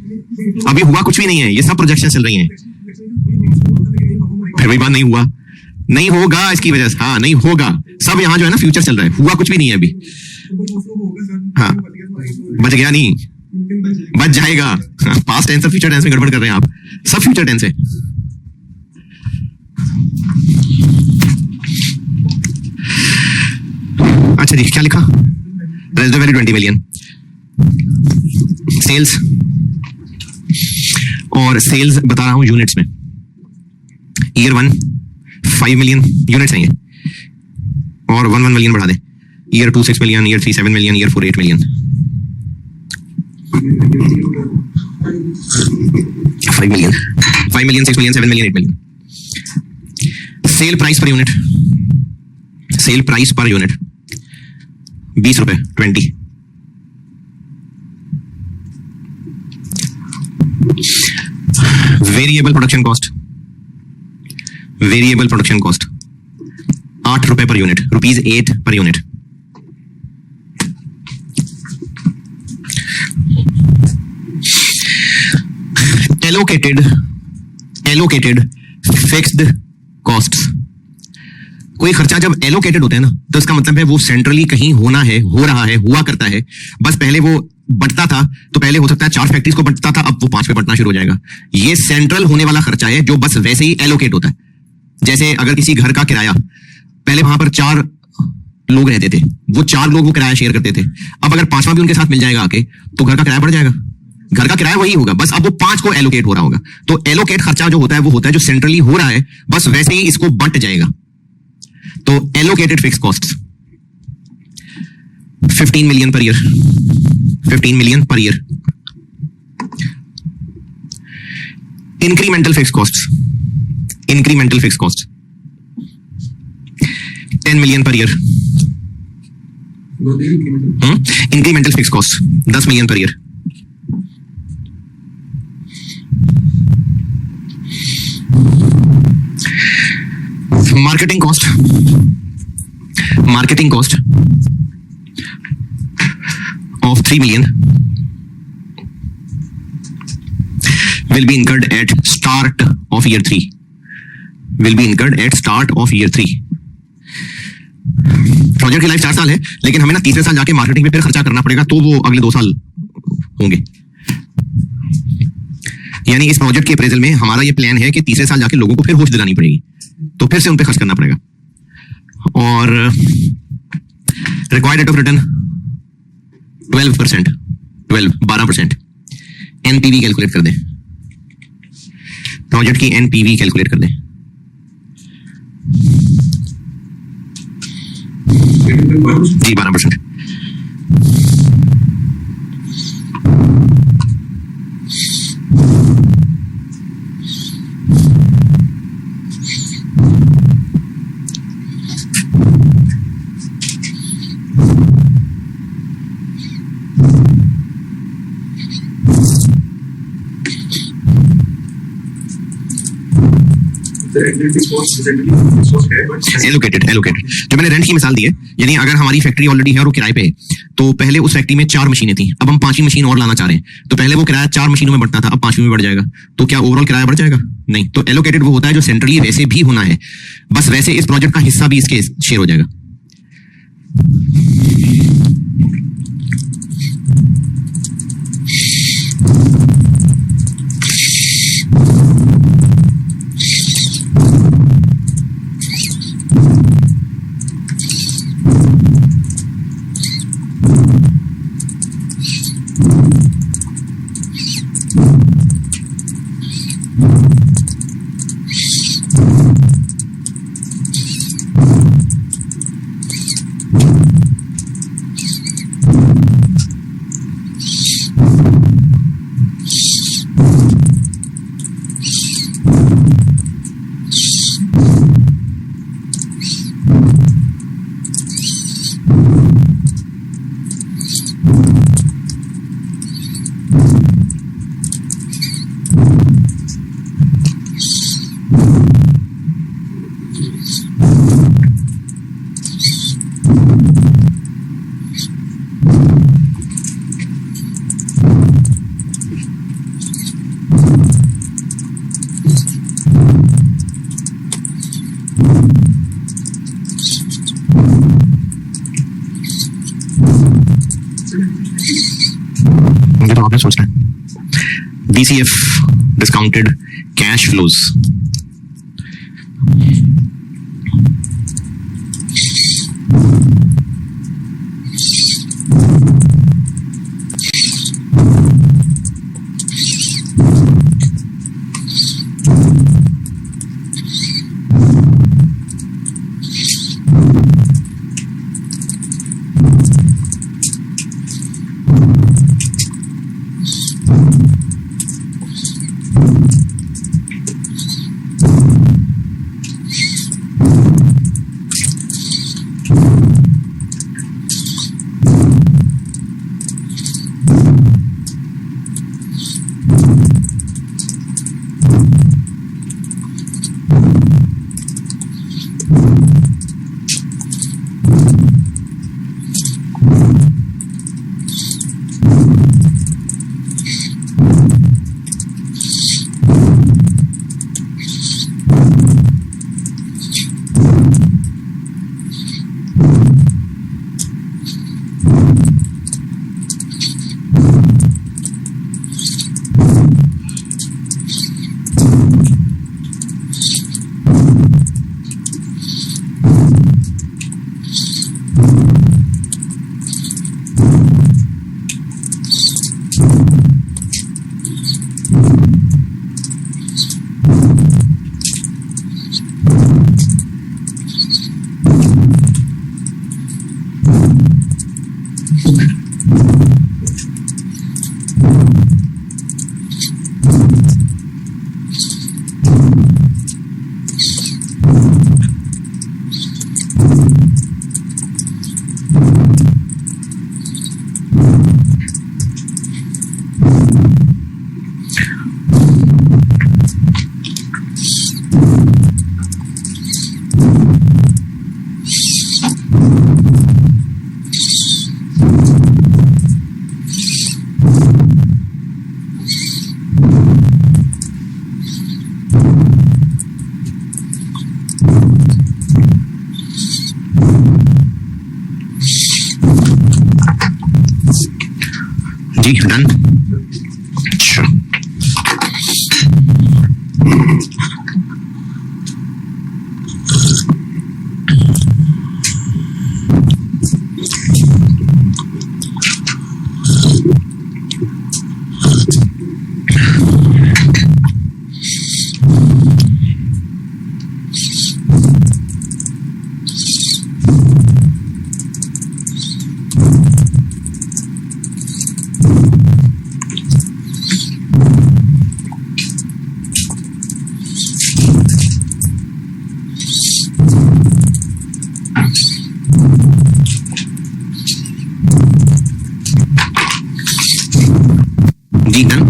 अभी हुआ कुछ भी नहीं है, ये सब प्रोजेक्शन चल रही हैं। फिर वही बात, नहीं हुआ, नहीं होगा इसकी वजह से। हाँ, नहीं होगा, सब यहाँ जो है ना फ्यूचर चल रहा है, हुआ कुछ भी नहीं है अभी। हाँ, बच गया नहीं, बच जाएगा। पास्ट टेंस और फ्यूचर टेंस में गड़बड़ कर रहे हैं आप, सब फ्यूचर टेंस है। अच्छा जी, क्या लिखा? रेजिडुअल वैल्यू 20 मिलियन, सेल्स, और सेल्स बता रहा हूं यूनिट्स में। ईयर 1 5 मिलियन यूनिट्स हैं ये, और 1 मिलियन बढ़ा दें। Year 2 6 million, year 3 7 million, year 4 8 million. 5 million 6 million 7 million 8 million. Sale price per unit, sale price per unit 20 रुपए 20। Variable production cost, variable production cost 8 रुपए per unit, ₹8 per unit. Allocated fixed costs. कोई खर्चा जब allocated होता है ना, तो इसका मतलब है वो सेंट्रली कहीं होना है, हो रहा है, हुआ करता है। बस पहले वो बंटता था, तो पहले हो सकता है 4 फैक्ट्रीज को बंटता था, अब वो 5 पे बंटना शुरू हो जाएगा। ये सेंट्रल होने वाला खर्चा है जो बस वैसे ही एलोकेट होता है। जैसे अगर किसी घर का किराया, पहले वहां पर 4 लोग रहते थे, वो 4 लोग वो किराया शेयर करते थे। अब अगर 5वां भी उनके साथ मिल जाएगा आके, तो घर का किराया बढ़ जाएगा। घर का किराया वही होगा, बस अब वो 5 को एलोकेट हो रहा होगा। तो एलोकेट खर्चा जो होता है वो होता है जो सेंट्रली हो रहा है, बस वैसे ही इसको बंट जाएगा। तो allocated fix costs 15 million per year, 15 million per year. Incremental fix costs, incremental fix cost 10 million per year. Incremental fix cost 10 million per year. Marketing cost of 3 million will be incurred at start of year 3, will be incurred at start of year 3। Project की life 4 साल है, लेकिन हमें ना तीसरे साल जाके marketing पे फिर खर्चा करना पड़ेगा, तो वो अगले 2 साल होंगे। यानी इस प्रोजेक्ट के अप्रेजल में हमारा ये प्लान है कि तीसरे साल जाके लोगों को फिर होश दिलानी पड़ेगी, तो फिर से उन पे खर्च करना पड़ेगा। और required rate of return 12% NPV calculate कर दें, प्रोजेक्ट की एनपीवी कैलकुलेट कर दें। जी 12%। एलोकेटेड जो मैंने रेंट की मिसाल दी है, यानी अगर हमारी फैक्ट्री ऑलरेडी है और वो किराए पे है, तो पहले उस फैक्ट्री में 4 मशीनें थी, अब हम 5वीं मशीन और लाना चाह रहे हैं, तो पहले वो किराया 4 मशीनों में बढ़ता था, अब 5वीं में बढ़ जाएगा। तो क्या ओवरऑल किराया बढ़ जाएगा? नहीं। तो एलोकेटेड वो होता है जो सेंट्रली वैसे भी होना है, बस वैसे इस प्रोजेक्ट का हिस्सा भी इसके शेयर हो जाएगा। मुझे तो आपने सोचना है। DCF डिस्काउंटेड कैश फ्लोज, जी डन। अच्छा जी डन।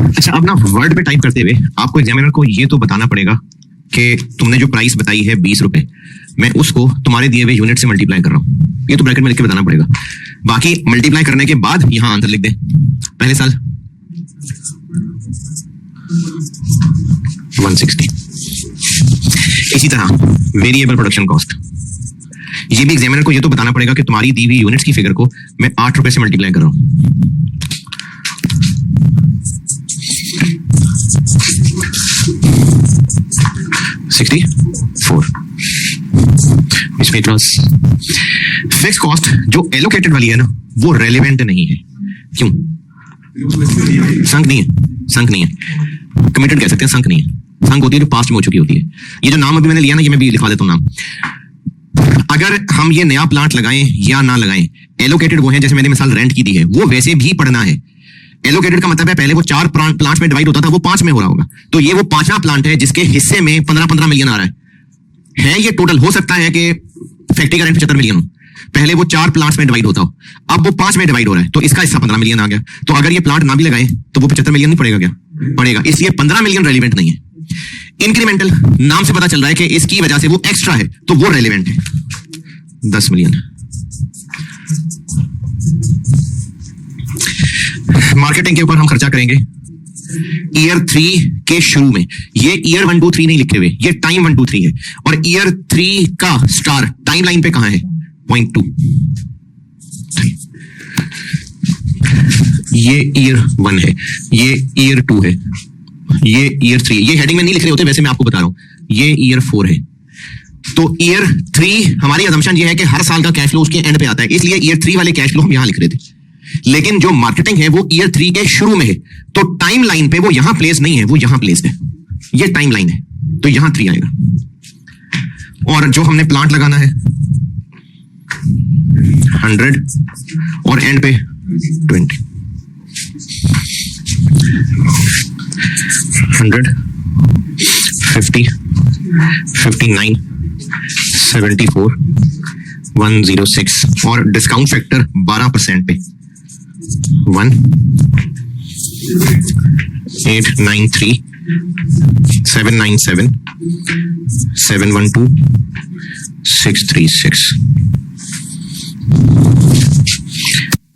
अच्छा अब ना वर्ड पे टाइप करते हुए आपको एग्जामिनर को ये तो बताना पड़ेगा कि तुमने जो प्राइस बताई है 20 रुपए, मैं उसको तुम्हारे दिए हुए यूनिट से मल्टीप्लाई कर रहा हूं। ये तो ब्रैकेट में लिख के बताना पड़ेगा। बाकी मल्टीप्लाई करने के बाद यहां आंसर लिख दे। पहले साल 160। इसी तरह वेरिएबल प्रोडक्शन कॉस्ट, ये भी एग्जामिनर को ये तो बताना पड़ेगा कि तुम्हारी दी हुई यूनिट्स की फिगर को मैं 8 रुपए से मल्टीप्लाई कर रहा हूं। फिक्स कॉस्ट जो एलोकेटेड वाली है ना वो रेलेवेंट नहीं है। क्यों? संक नहीं है, संक नहीं है, कमिटेड कह सकते हैं, संक नहीं है। संक होती है जो पास्ट में हो चुकी होती है। ये जो नाम अभी मैंने लिया ना, ये मैं भी लिखा देता हूं नाम। अगर हम ये नया प्लांट लगाएं या ना लगाएं, एलोकेटेड वो है, जैसे मैंने मिसाल रेंट की दी है, वो वैसे भी पढ़ना है। एलोकेटेड का मतलब है पहले वो 4 प्लांट्स में डिवाइड होता था, वो 5 में हो रहा होगा। तो ये वो 5वां प्लांट है जिसके हिस्से में 15-15 मिलियन आ रहा है। ये टोटल हो सकता है कि फैक्ट्री का रेंट 75 मिलियन हो, पहले वो 4 प्लांट्स में डिवाइड होता हो, अब वो 5 में डिवाइड हो रहा है, तो इसका हिस्सा 15 मिलियन आ गया। तो अगर ये प्लांट ना भी लगाए तो वो 75 मिलियन नहीं पड़ेगा क्या? पड़ेगा। इसलिए 15 मिलियन रेलिवेंट नहीं है। इंक्रीमेंटल नाम से पता चल रहा है कि इसकी वजह से वो एक्स्ट्रा है, तो वो रेलिवेंट है 10 मिलियन। मार्केटिंग के ऊपर हम खर्चा करेंगे ईयर 3 के शुरू में। ये ईयर 1 2 3 नहीं लिखे हुए, ये टाइम 1 2 3 है। और ईयर 3 का स्टार टाइम लाइन पे कहां है? पॉइंट 2। ये ईयर 1 है, ये ईयर 2 है, ये ईयर 3। ये हेडिंग में नहीं लिख रहे होते, वैसे मैं आपको बता रहा हूं। ये ईयर 4 है। तो ईयर 3 हमारी अजम्पशन ये है कि हर साल का कैश फ्लो उसके एंड पे आता है, इसलिए ईयर 3 वाले कैश फ्लो हम यहां लिख रहे थे। लेकिन जो मार्केटिंग है वो ईयर 3 के शुरू में है, तो टाइम लाइन पे वो यहां प्लेस नहीं है, वो यहां प्लेस है। ये टाइम लाइन है, तो यहां 3 आएगा। और जो हमने प्लांट लगाना है 100 और एंड पे 20। 100 50 59 74 106 और डिस्काउंट फैक्टर 12% पे 1 893 797 712 636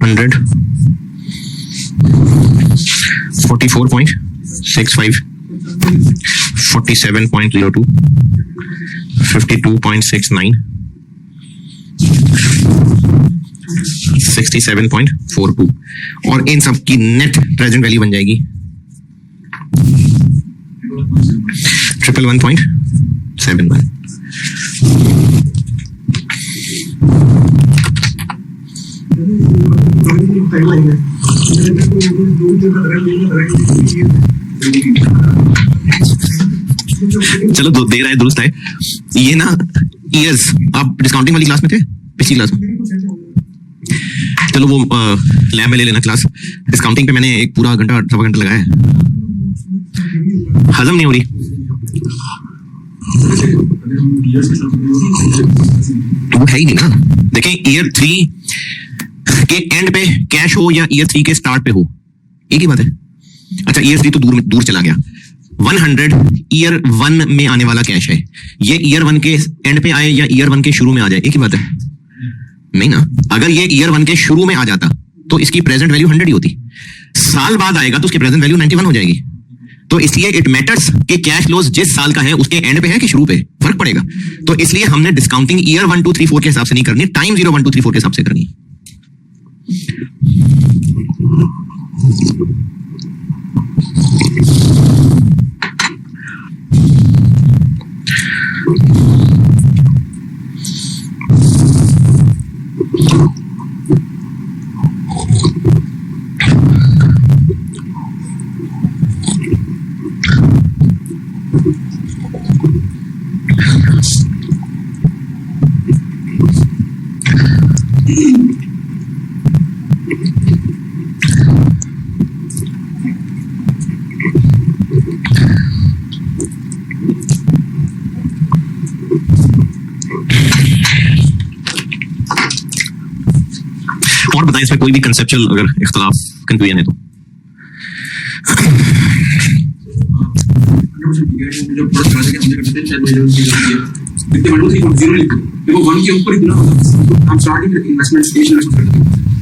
100 44.65 47.02 52.69 67.42 और इन सब की नेट प्रेजेंट वैल्यू बन जाएगी 111.71। चलो दे रहा है, दुरुस्त है। ये ना ईयर्स, आप डिस्काउंटिंग वाली क्लास में थे, पिछली क्लास में। चलो वो लैब में ले लेना क्लास। डिस्काउंटिंग पे मैंने एक पूरा घंटा 1.5 घंटा लगाया है, हजम नहीं हो रही। वो है ही नहीं ना। देखें ईयर 3 के एंड पे कैश हो या ईयर 3 के स्टार्ट पे हो, एक ही बात है। अच्छा ईयर 3 तो दूर चला गया। 100 ईयर 1 में आने वाला कैश है, ये ईयर 1 के एंड पे आए या ईयर 1 के शुरू में आ जाए, एक ही बात है। नहीं ना, अगर ये ईयर 1 के शुरू में आ जाता तो इसकी प्रेजेंट वैल्यू 100 ही होती। साल बाद आएगा तो उसकी प्रेजेंट वैल्यू 91 हो जाएगी। तो इसलिए इट मैटर्स कि कैश फ्लोज जिस साल का है उसके एंड पे है कि शुरू पे, फर्क पड़ेगा। तो इसलिए हमने डिस्काउंटिंग ईयर 1 2 3 4 के हिसाब से नहीं करनी, टाइम 0 1 2 3 4 के हिसाब से करनी। और बताएं इसमें कोई भी कंसेप्चुअल अगर इख्तलाफ कंफ्यूजन है तो। जो प्रोडक्ट बनाने के हमने करते थे शायद मेजर की इतने बड़े थी 0 लिखो देखो 1 के ऊपर इतना हम स्टार्टिंग इन्वेस्टमेंट स्टेशन में करते थे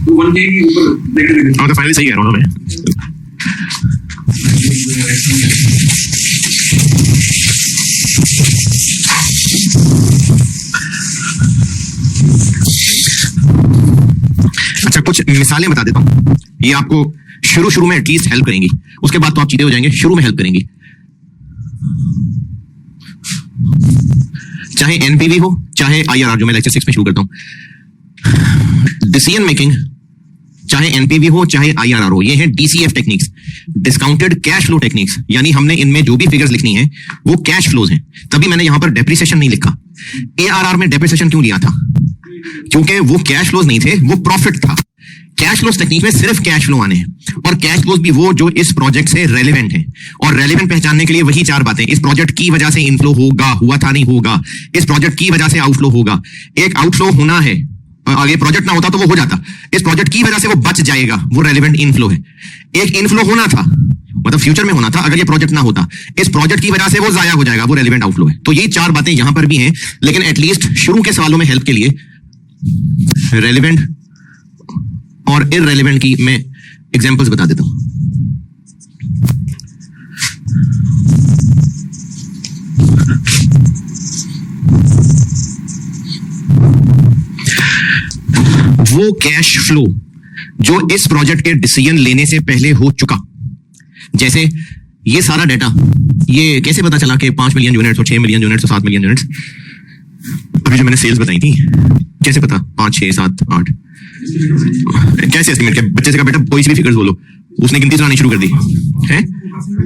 तो 1 के ऊपर नेगेटिव तो फाइनली सही कह रहा हूं मैं। अच्छा कुछ मिसालें बता देता हूं, ये आपको शुरू में एटलीस्ट हेल्प करेंगी, उसके बाद तो आप चीजें हो जाएंगे, शुरू में हेल्प करेंगी। चाहे एनपीवी हो चाहे आईआरआर, जो मैं लेक्चर 6 में शुरू करता हूं, डिसीजन मेकिंग चाहे एनपीवी हो चाहे आईआरआर हो, ये है DCF techniques, discounted cash flow techniques. यानी हमने इनमें जो भी फिगर्स लिखनी है वो कैश फ्लोज हैं, तभी मैंने यहां पर डेप्रिसिएशन नहीं लिखा। एआरआर में डेप्रिसिएशन क्यों लिया था? क्योंकि वो कैश फ्लोज नहीं थे, वो प्रॉफिट था। कैश फ्लोज टेक्निक में सिर्फ कैश फ्लो आने हैं, और कैश फ्लोज भी वो जो इस प्रोजेक्ट से रेलेवेंट है। और रेलेवेंट पहचानने के लिए वही 4 बातें, इस प्रोजेक्ट की वजह से इनफ्लो होगा, हुआ था नहीं होगा, इस प्रोजेक्ट की वजह से आउटफ्लो होगा। एक आउटफ्लो होना है, अगर प्रोजेक्ट ना होता तो वो हो जाता, इस प्रोजेक्ट की वजह से वो बच जाएगा, वो रेलेवेंट इनफ्लो है। एक इनफ्लो होना था, मतलब फ्यूचर में होना था, अगर ये प्रोजेक्ट ना होता, इस प्रोजेक्ट की वजह से वो जाया हो जाएगा, वो रेलेवेंट आउटफ्लो है। तो ये 4 बातें यहां पर भी हैं, लेकिन एटलीस्ट शुरू के सवालों में हेल्प के लिए रेलेवेंट और इररेलेवेंट की मैं एग्जांपल्स बता देता हूं। वो कैश फ्लो जो इस प्रोजेक्ट के डिसीजन लेने से पहले हो चुका, जैसे ये सारा डाटा, ये कैसे पता चला कि 5 मिलियन यूनिट्स और 6 मिलियन यूनिट्स और 7 मिलियन यूनिट्स, अभी जो मैंने सेल्स बताई थी, कैसे पता 5 6 7 8 कैसे एस्टिमेट किया? बच्चे से कहा बेटा कोई सी भी फिगर्स बोलो, उसने गिनती चलानी शुरू कर दी है।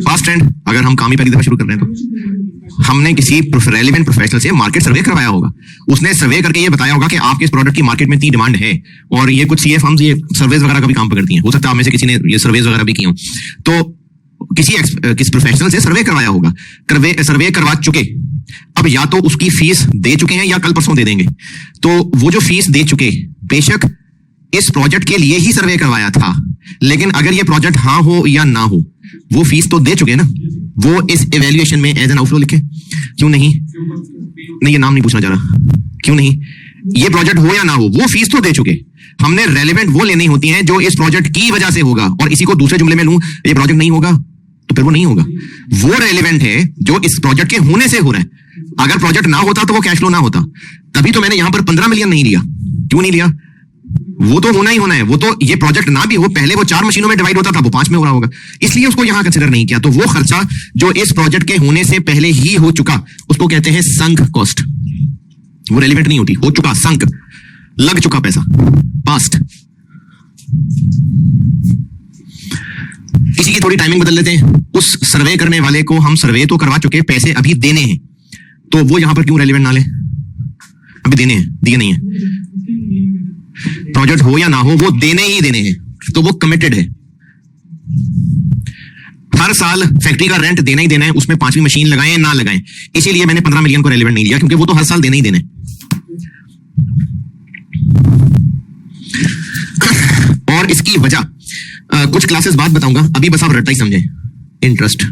पास्ट ट्रेंड, अगर हम काम ही पहली दफा शुरू कर रहे हैं तो हमने किसी रेलेवेंट प्रोफेशनल से मार्केट सर्वे करवाया होगा, उसने सर्वे करके ये बताया होगा कि आपके इस प्रोडक्ट की मार्केट में इतनी डिमांड है। और ये कुछ सीए फर्म्स ये सर्वेज वगैरह का भी काम पकड़ती हैं, हो सकता है आप में से किसी ने ये सर्वेज वगैरह भी की हो, तो किसी प्रोफेशनल से सर्वे करवाया होगा, सर्वे करवा चुके, अब या तो उसकी फीस दे चुके हैं या कल परसों दे देंगे। तो वो जो फीस दे चुके, बेशक इस प्रोजेक्ट के लिए ही सर्वे करवाया था, लेकिन अगर ये प्रोजेक्ट हाँ हो या ना हो, वो फीस तो दे चुके ना, वो इस इवैल्यूएशन में एज एन आउटफ्लो लिखे। क्यों नहीं? ये नाम नहीं पूछना चाह रहा, क्यों नहीं? ये प्रोजेक्ट हो या ना हो, वो फीस तो दे चुके, हमने रेलेवेंट वो लेनी होती हैं जो इस प्रोजेक्ट की वजह से होगा। और इसी को दूसरे जुमले में लूं, ये प्रोजेक्ट नहीं होगा तो फिर वो नहीं होगा। वो रेलेवेंट है जो इस प्रोजेक्ट के होने से हो रहा है। अगर प्रोजेक्ट ना होता तो वो कैश फ्लो ना होता, तभी तो मैंने यहां पर 15 मिलियन नहीं लिया। क्यों नहीं लिया? वो तो होना ही होना है, वो तो ये प्रोजेक्ट ना भी हो, पहले वो 4 मशीनों में डिवाइड होता था, वो 5 में हो रहा होगा, इसलिए उसको यहां कंसिडर नहीं किया। तो वो खर्चा जो इस प्रोजेक्ट के होने से पहले ही हो चुका, उसको कहते हैं संक कॉस्ट। वो रेलिवेंट नहीं होती, हो चुका, संक, लग चुका पैसा, पास्ट। इसी की थोड़ी टाइमिंग बदल लेते हैं। उस सर्वे करने वाले को हम सर्वे तो करवा चुके, पैसे अभी देने हैं, तो वो यहां पर क्यों रेलिवेंट ना ले? अभी देने हैं, दिए नहीं है। प्रोजेक्ट हो या ना हो, वो देने ही देने हैं, तो वो कमिटेड है। हर साल फैक्ट्री का रेंट देना ही देना है, उसमें 5वीं मशीन लगाएं ना लगाएं। इसीलिए मैंने 15 मिलियन को रेलिवेंट नहीं लिया, क्योंकि वो तो हर साल देना ही देना है। और इसकी वजह कुछ क्लासेस बाद बताऊंगा, अभी बस आप रट्टा ही समझें। इंटरेस्ट,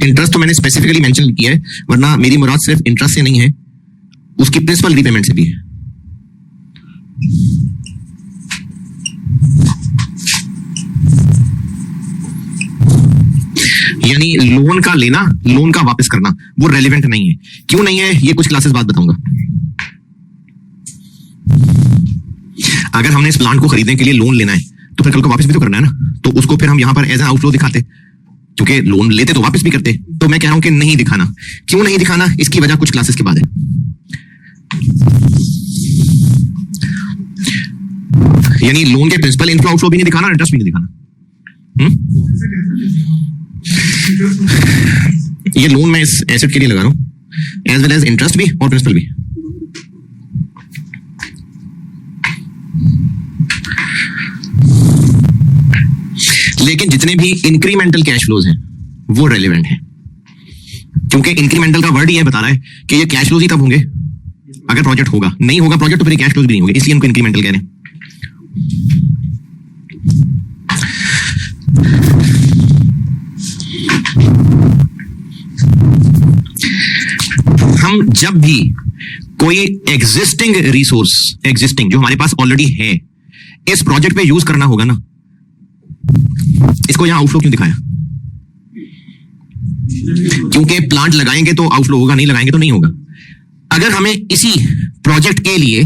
इंटरेस्ट तो मैंने स्पेसिफिकली मेंशन किया है, वरना मेरी मुराद सिर्फ इंटरेस्ट से नहीं है, उसकी प्रिंसिपल रीपेमेंट से भी है। यानी लोन का लेना, लोन का वापस करना, वो रेलिवेंट नहीं है। क्यों नहीं है, ये कुछ क्लासेस बाद बताऊंगा। अगर हमने इस प्लांट को खरीदने के लिए लोन लेना है तो फिर कल को वापस भी तो करना है ना, तो उसको फिर हम यहां पर एज एन आउटफ्लो दिखाते, क्योंकि लोन लेते तो वापस भी करते। तो मैं कह रहा हूं कि नहीं दिखाना। क्यों नहीं दिखाना, इसकी वजह कुछ क्लासेस के बाद है। यानी लोन के प्रिंसिपल इनफ्लो आउटफ्लो भी नहीं दिखाना, इंटरेस्ट भी नहीं दिखाना। ये लोन मैं इस एसेट के लिए लगा रहा हूं, एज वेल एज इंटरेस्ट भी और प्रिंसिपल भी। लेकिन जितने भी इंक्रीमेंटल कैश फ्लोज हैं वो रेलेवेंट है, क्योंकि इंक्रीमेंटल का वर्ड ये बता रहा है कि ये कैश फ्लोज ही तब होंगे अगर प्रोजेक्ट होगा, नहीं होगा प्रोजेक्ट तो फिर कैश फ्लोज भी नहीं होंगे, इसलिए हमको इंक्रीमेंटल कह रहे हैं। हम जब भी कोई एग्जिस्टिंग रिसोर्स, एग्जिस्टिंग जो हमारे पास ऑलरेडी है, इस प्रोजेक्ट पे यूज करना होगा ना, इसको यहां आउटफ्लो क्यों दिखाया? क्योंकि प्लांट लगाएंगे तो आउटफ्लो होगा, नहीं लगाएंगे तो नहीं होगा। अगर हमें इसी प्रोजेक्ट के लिए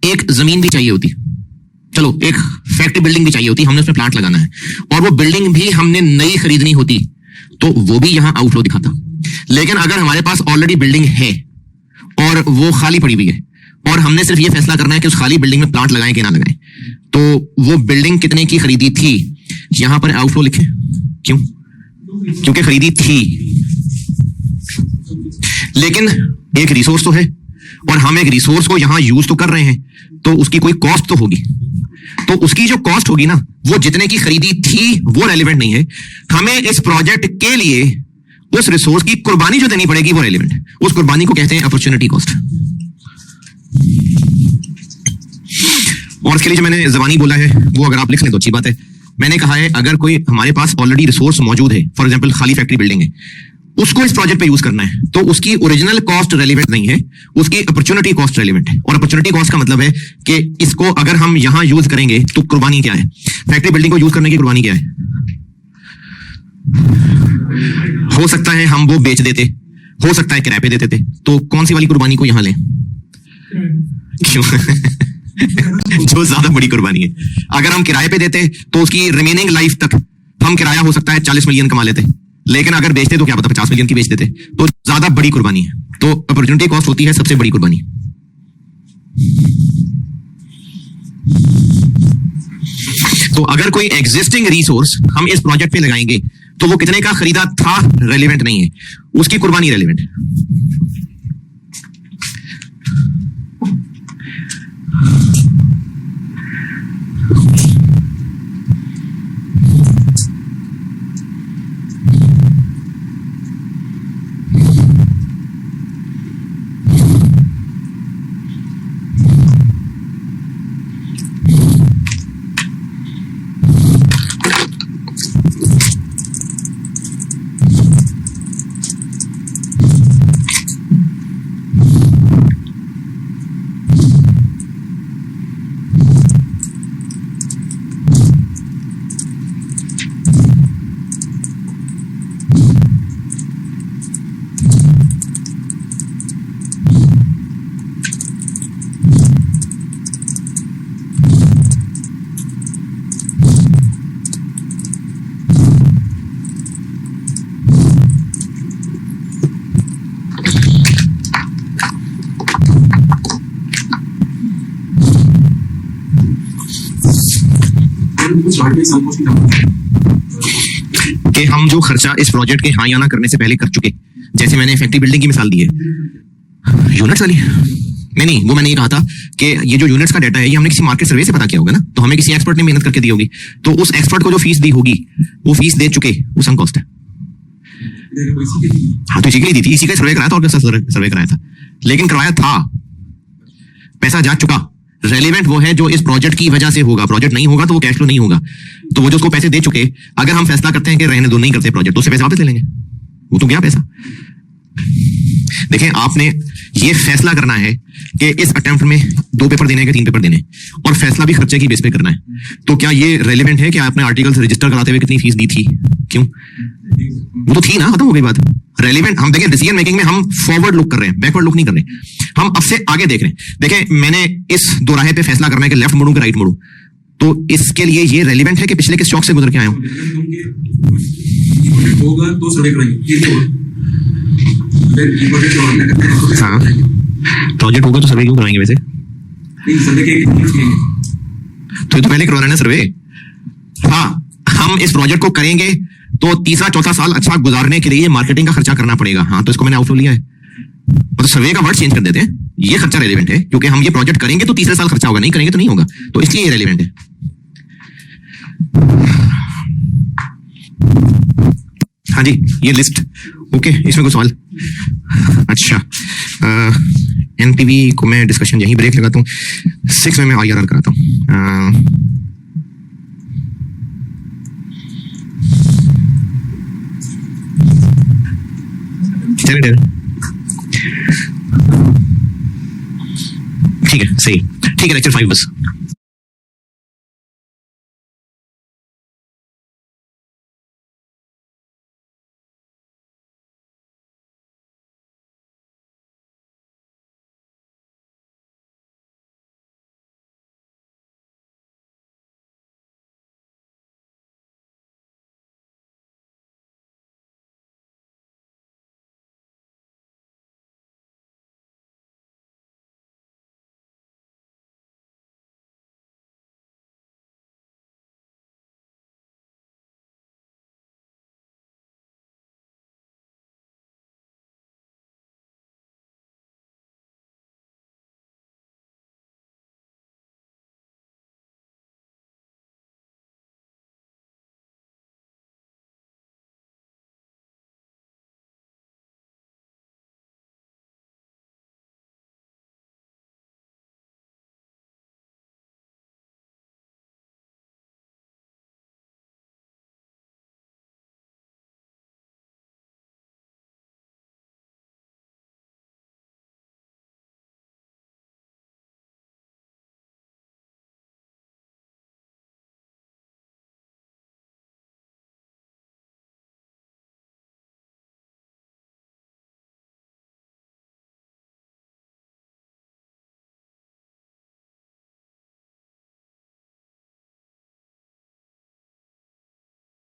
एक जमीन भी चाहिए होती, चलो एक फैक्ट्री बिल्डिंग भी चाहिए होती, हमने उसमें प्लांट लगाना है, और वो बिल्डिंग भी हमने नई खरीदनी होती, तो वो भी यहां आउटफ्लो दिखाता। लेकिन अगर हमारे पास ऑलरेडी बिल्डिंग है और वो खाली पड़ी हुई है, और हमने सिर्फ ये फैसला करना है कि उस खाली बिल्डिंग में प्लांट लगाएं कि ना लगाएं, तो वो बिल्डिंग कितने की खरीदी थी, यहां पर आउटफ्लो लिखें। क्यों? क्योंकि खरीदी थी। लेकिन एक रिसोर्स तो है, और हम एक रिसोर्स को यहां यूज तो कर रहे हैं, तो उसकी कोई कॉस्ट तो होगी। तो उसकी जो कॉस्ट होगी ना, वो जितने की खरीदी थी वो रेलिवेंट नहीं है। हमें इस प्रोजेक्ट के लिए उस रिसोर्स की कुर्बानी जो देनी पड़ेगी वो रेलिवेंट है। उस कुर्बानी को कहते हैं अपॉर्चुनिटी कॉस्ट। और इसके लिए जो मैंने ज़बानी बोला है वो अगर आप लिख लें तो अच्छी बात है। मैंने कहा है अगर कोई हमारे पास ऑलरेडी रिसोर्स मौजूद है, फॉर एग्जांपल खाली फैक्ट्री बिल्डिंग है, उसको इस प्रोजेक्ट पे यूज करना है, तो उसकी ओरिजिनल कॉस्ट रेलिवेंट नहीं है, उसकी अपॉर्चुनिटी कॉस्ट रेलिवेंट है। और अपॉर्चुनिटी कॉस्ट का मतलब है कि इसको अगर हम यहां यूज करेंगे तो कुर्बानी क्या है, फैक्ट्री बिल्डिंग को यूज करने की कुर्बानी क्या है। हो सकता है हम वो बेच देते, हो सकता है किराए पे देते थे, तो कौन सी वाली कुर्बानी को यहां लें? क्यों? जो ज्यादा बड़ी कुर्बानी है। अगर हम किराए पे देते तो उसकी रिमेनिंग लाइफ तक हम किराया हो सकता है 40 मिलियन कमा लेते, लेकिन अगर बेचते तो क्या पता 50 मिलियन की बेच देते, तो ज्यादा बड़ी कुर्बानी है। तो अपॉर्चुनिटी कॉस्ट होती है सबसे बड़ी कुर्बानी। तो अगर कोई एग्जिस्टिंग रिसोर्स हम इस प्रोजेक्ट पे लगाएंगे तो वो कितने का खरीदा था रेलिवेंट नहीं है, उसकी कुर्बानी रेलिवेंट है। कि हम जो खर्चा इस प्रोजेक्ट के हाँ या ना करने से पहले कर चुके, जैसे मैंने फैक्ट्री बिल्डिंग की मिसाल दी है, यूनिट्स वाली नहीं, वो मैंने ये कहा था कि ये जो यूनिट्स का डाटा है ये हमने किसी मार्केट सर्वे से पता किया होगा ना, तो हमें किसी एक्सपर्ट ने मेहनत करके दी होगी, तो उस एक्सपर्ट को जो फीस दी होगी वो फीस दे चुके, वो सम कॉस्ट है। हाँ, तो इसी के लिए दी थी, इसी का सर्वे कराया था और सर्वे कराया था, लेकिन करवाया था, पैसा जा चुका। रेलिवेंट वो है जो इस प्रोजेक्ट की वजह से होगा, प्रोजेक्ट नहीं होगा तो वो कैश फ्लो नहीं होगा। तो वो जो उसको पैसे दे चुके, अगर हम फैसला करते हैं कि रहने दो, नहीं करते प्रोजेक्ट, तो उससे पैसे वापस ले लेंगे, वो तो गया पैसा। देखें, आपने ये फैसला करना है कि इस अटेम्प्ट में 2 पेपर देने हैं कि 3 पेपर देने हैं, और फैसला भी खर्चे की बेस पे करना है। तो क्या ये रेलिवेंट है कि आपने आर्टिकल्स रजिस्टर कराते हुए कितनी फीस दी थी? क्यों? वो तो थी ना, खत्म हो गई बात। रेलिवेंट हम देखें, डिसीजन मेकिंग में हम फॉरवर्ड लुक कर रहे हैं, बैकवर्ड लुक नहीं कर रहे। हम अब से आगे देख रहे हैं। देखें, मैंने इस दोराहे पे फैसला करना है कि लेफ्ट मुड़ूं कि राइट मुड़ूं, तो इसके लिए ये रेलिवेंट है कि पिछले किस शौक से गुजर के आए हूं। होगा तो सर्वे कराएंगे, हाँ, प्रोजेक्ट होगा तो सर्वे क्यों कराएंगे वैसे? सर्वे के तो ये तो पहले करवा रहे हैं सर्वे। हाँ, हम इस प्रोजेक्ट को करेंगे तो तीसरा चौथा साल अच्छा गुजारने के लिए मार्केटिंग का खर्चा करना पड़ेगा। हाँ, तो इसको मैंने आउटफ्लो लिया है, तो सर्वे का वर्ड चेंज कर देते हैं। ये खर्चा रेलिवेंट है क्योंकि हम ये प्रोजेक्ट करेंगे तो तीसरे साल खर्चा होगा, नहीं करेंगे तो नहीं होगा, तो इसलिए ये रेलिवेंट है। हाँ जी, ये लिस्ट ओके, इसमें कोई सवाल? अच्छा, एनपीवी को मैं डिस्कशन यहीं ब्रेक लगाता हूँ। 6 में मैं IRR कराता हूँ। ठीक है, सही, ठीक है, लेक्चर 5 बस।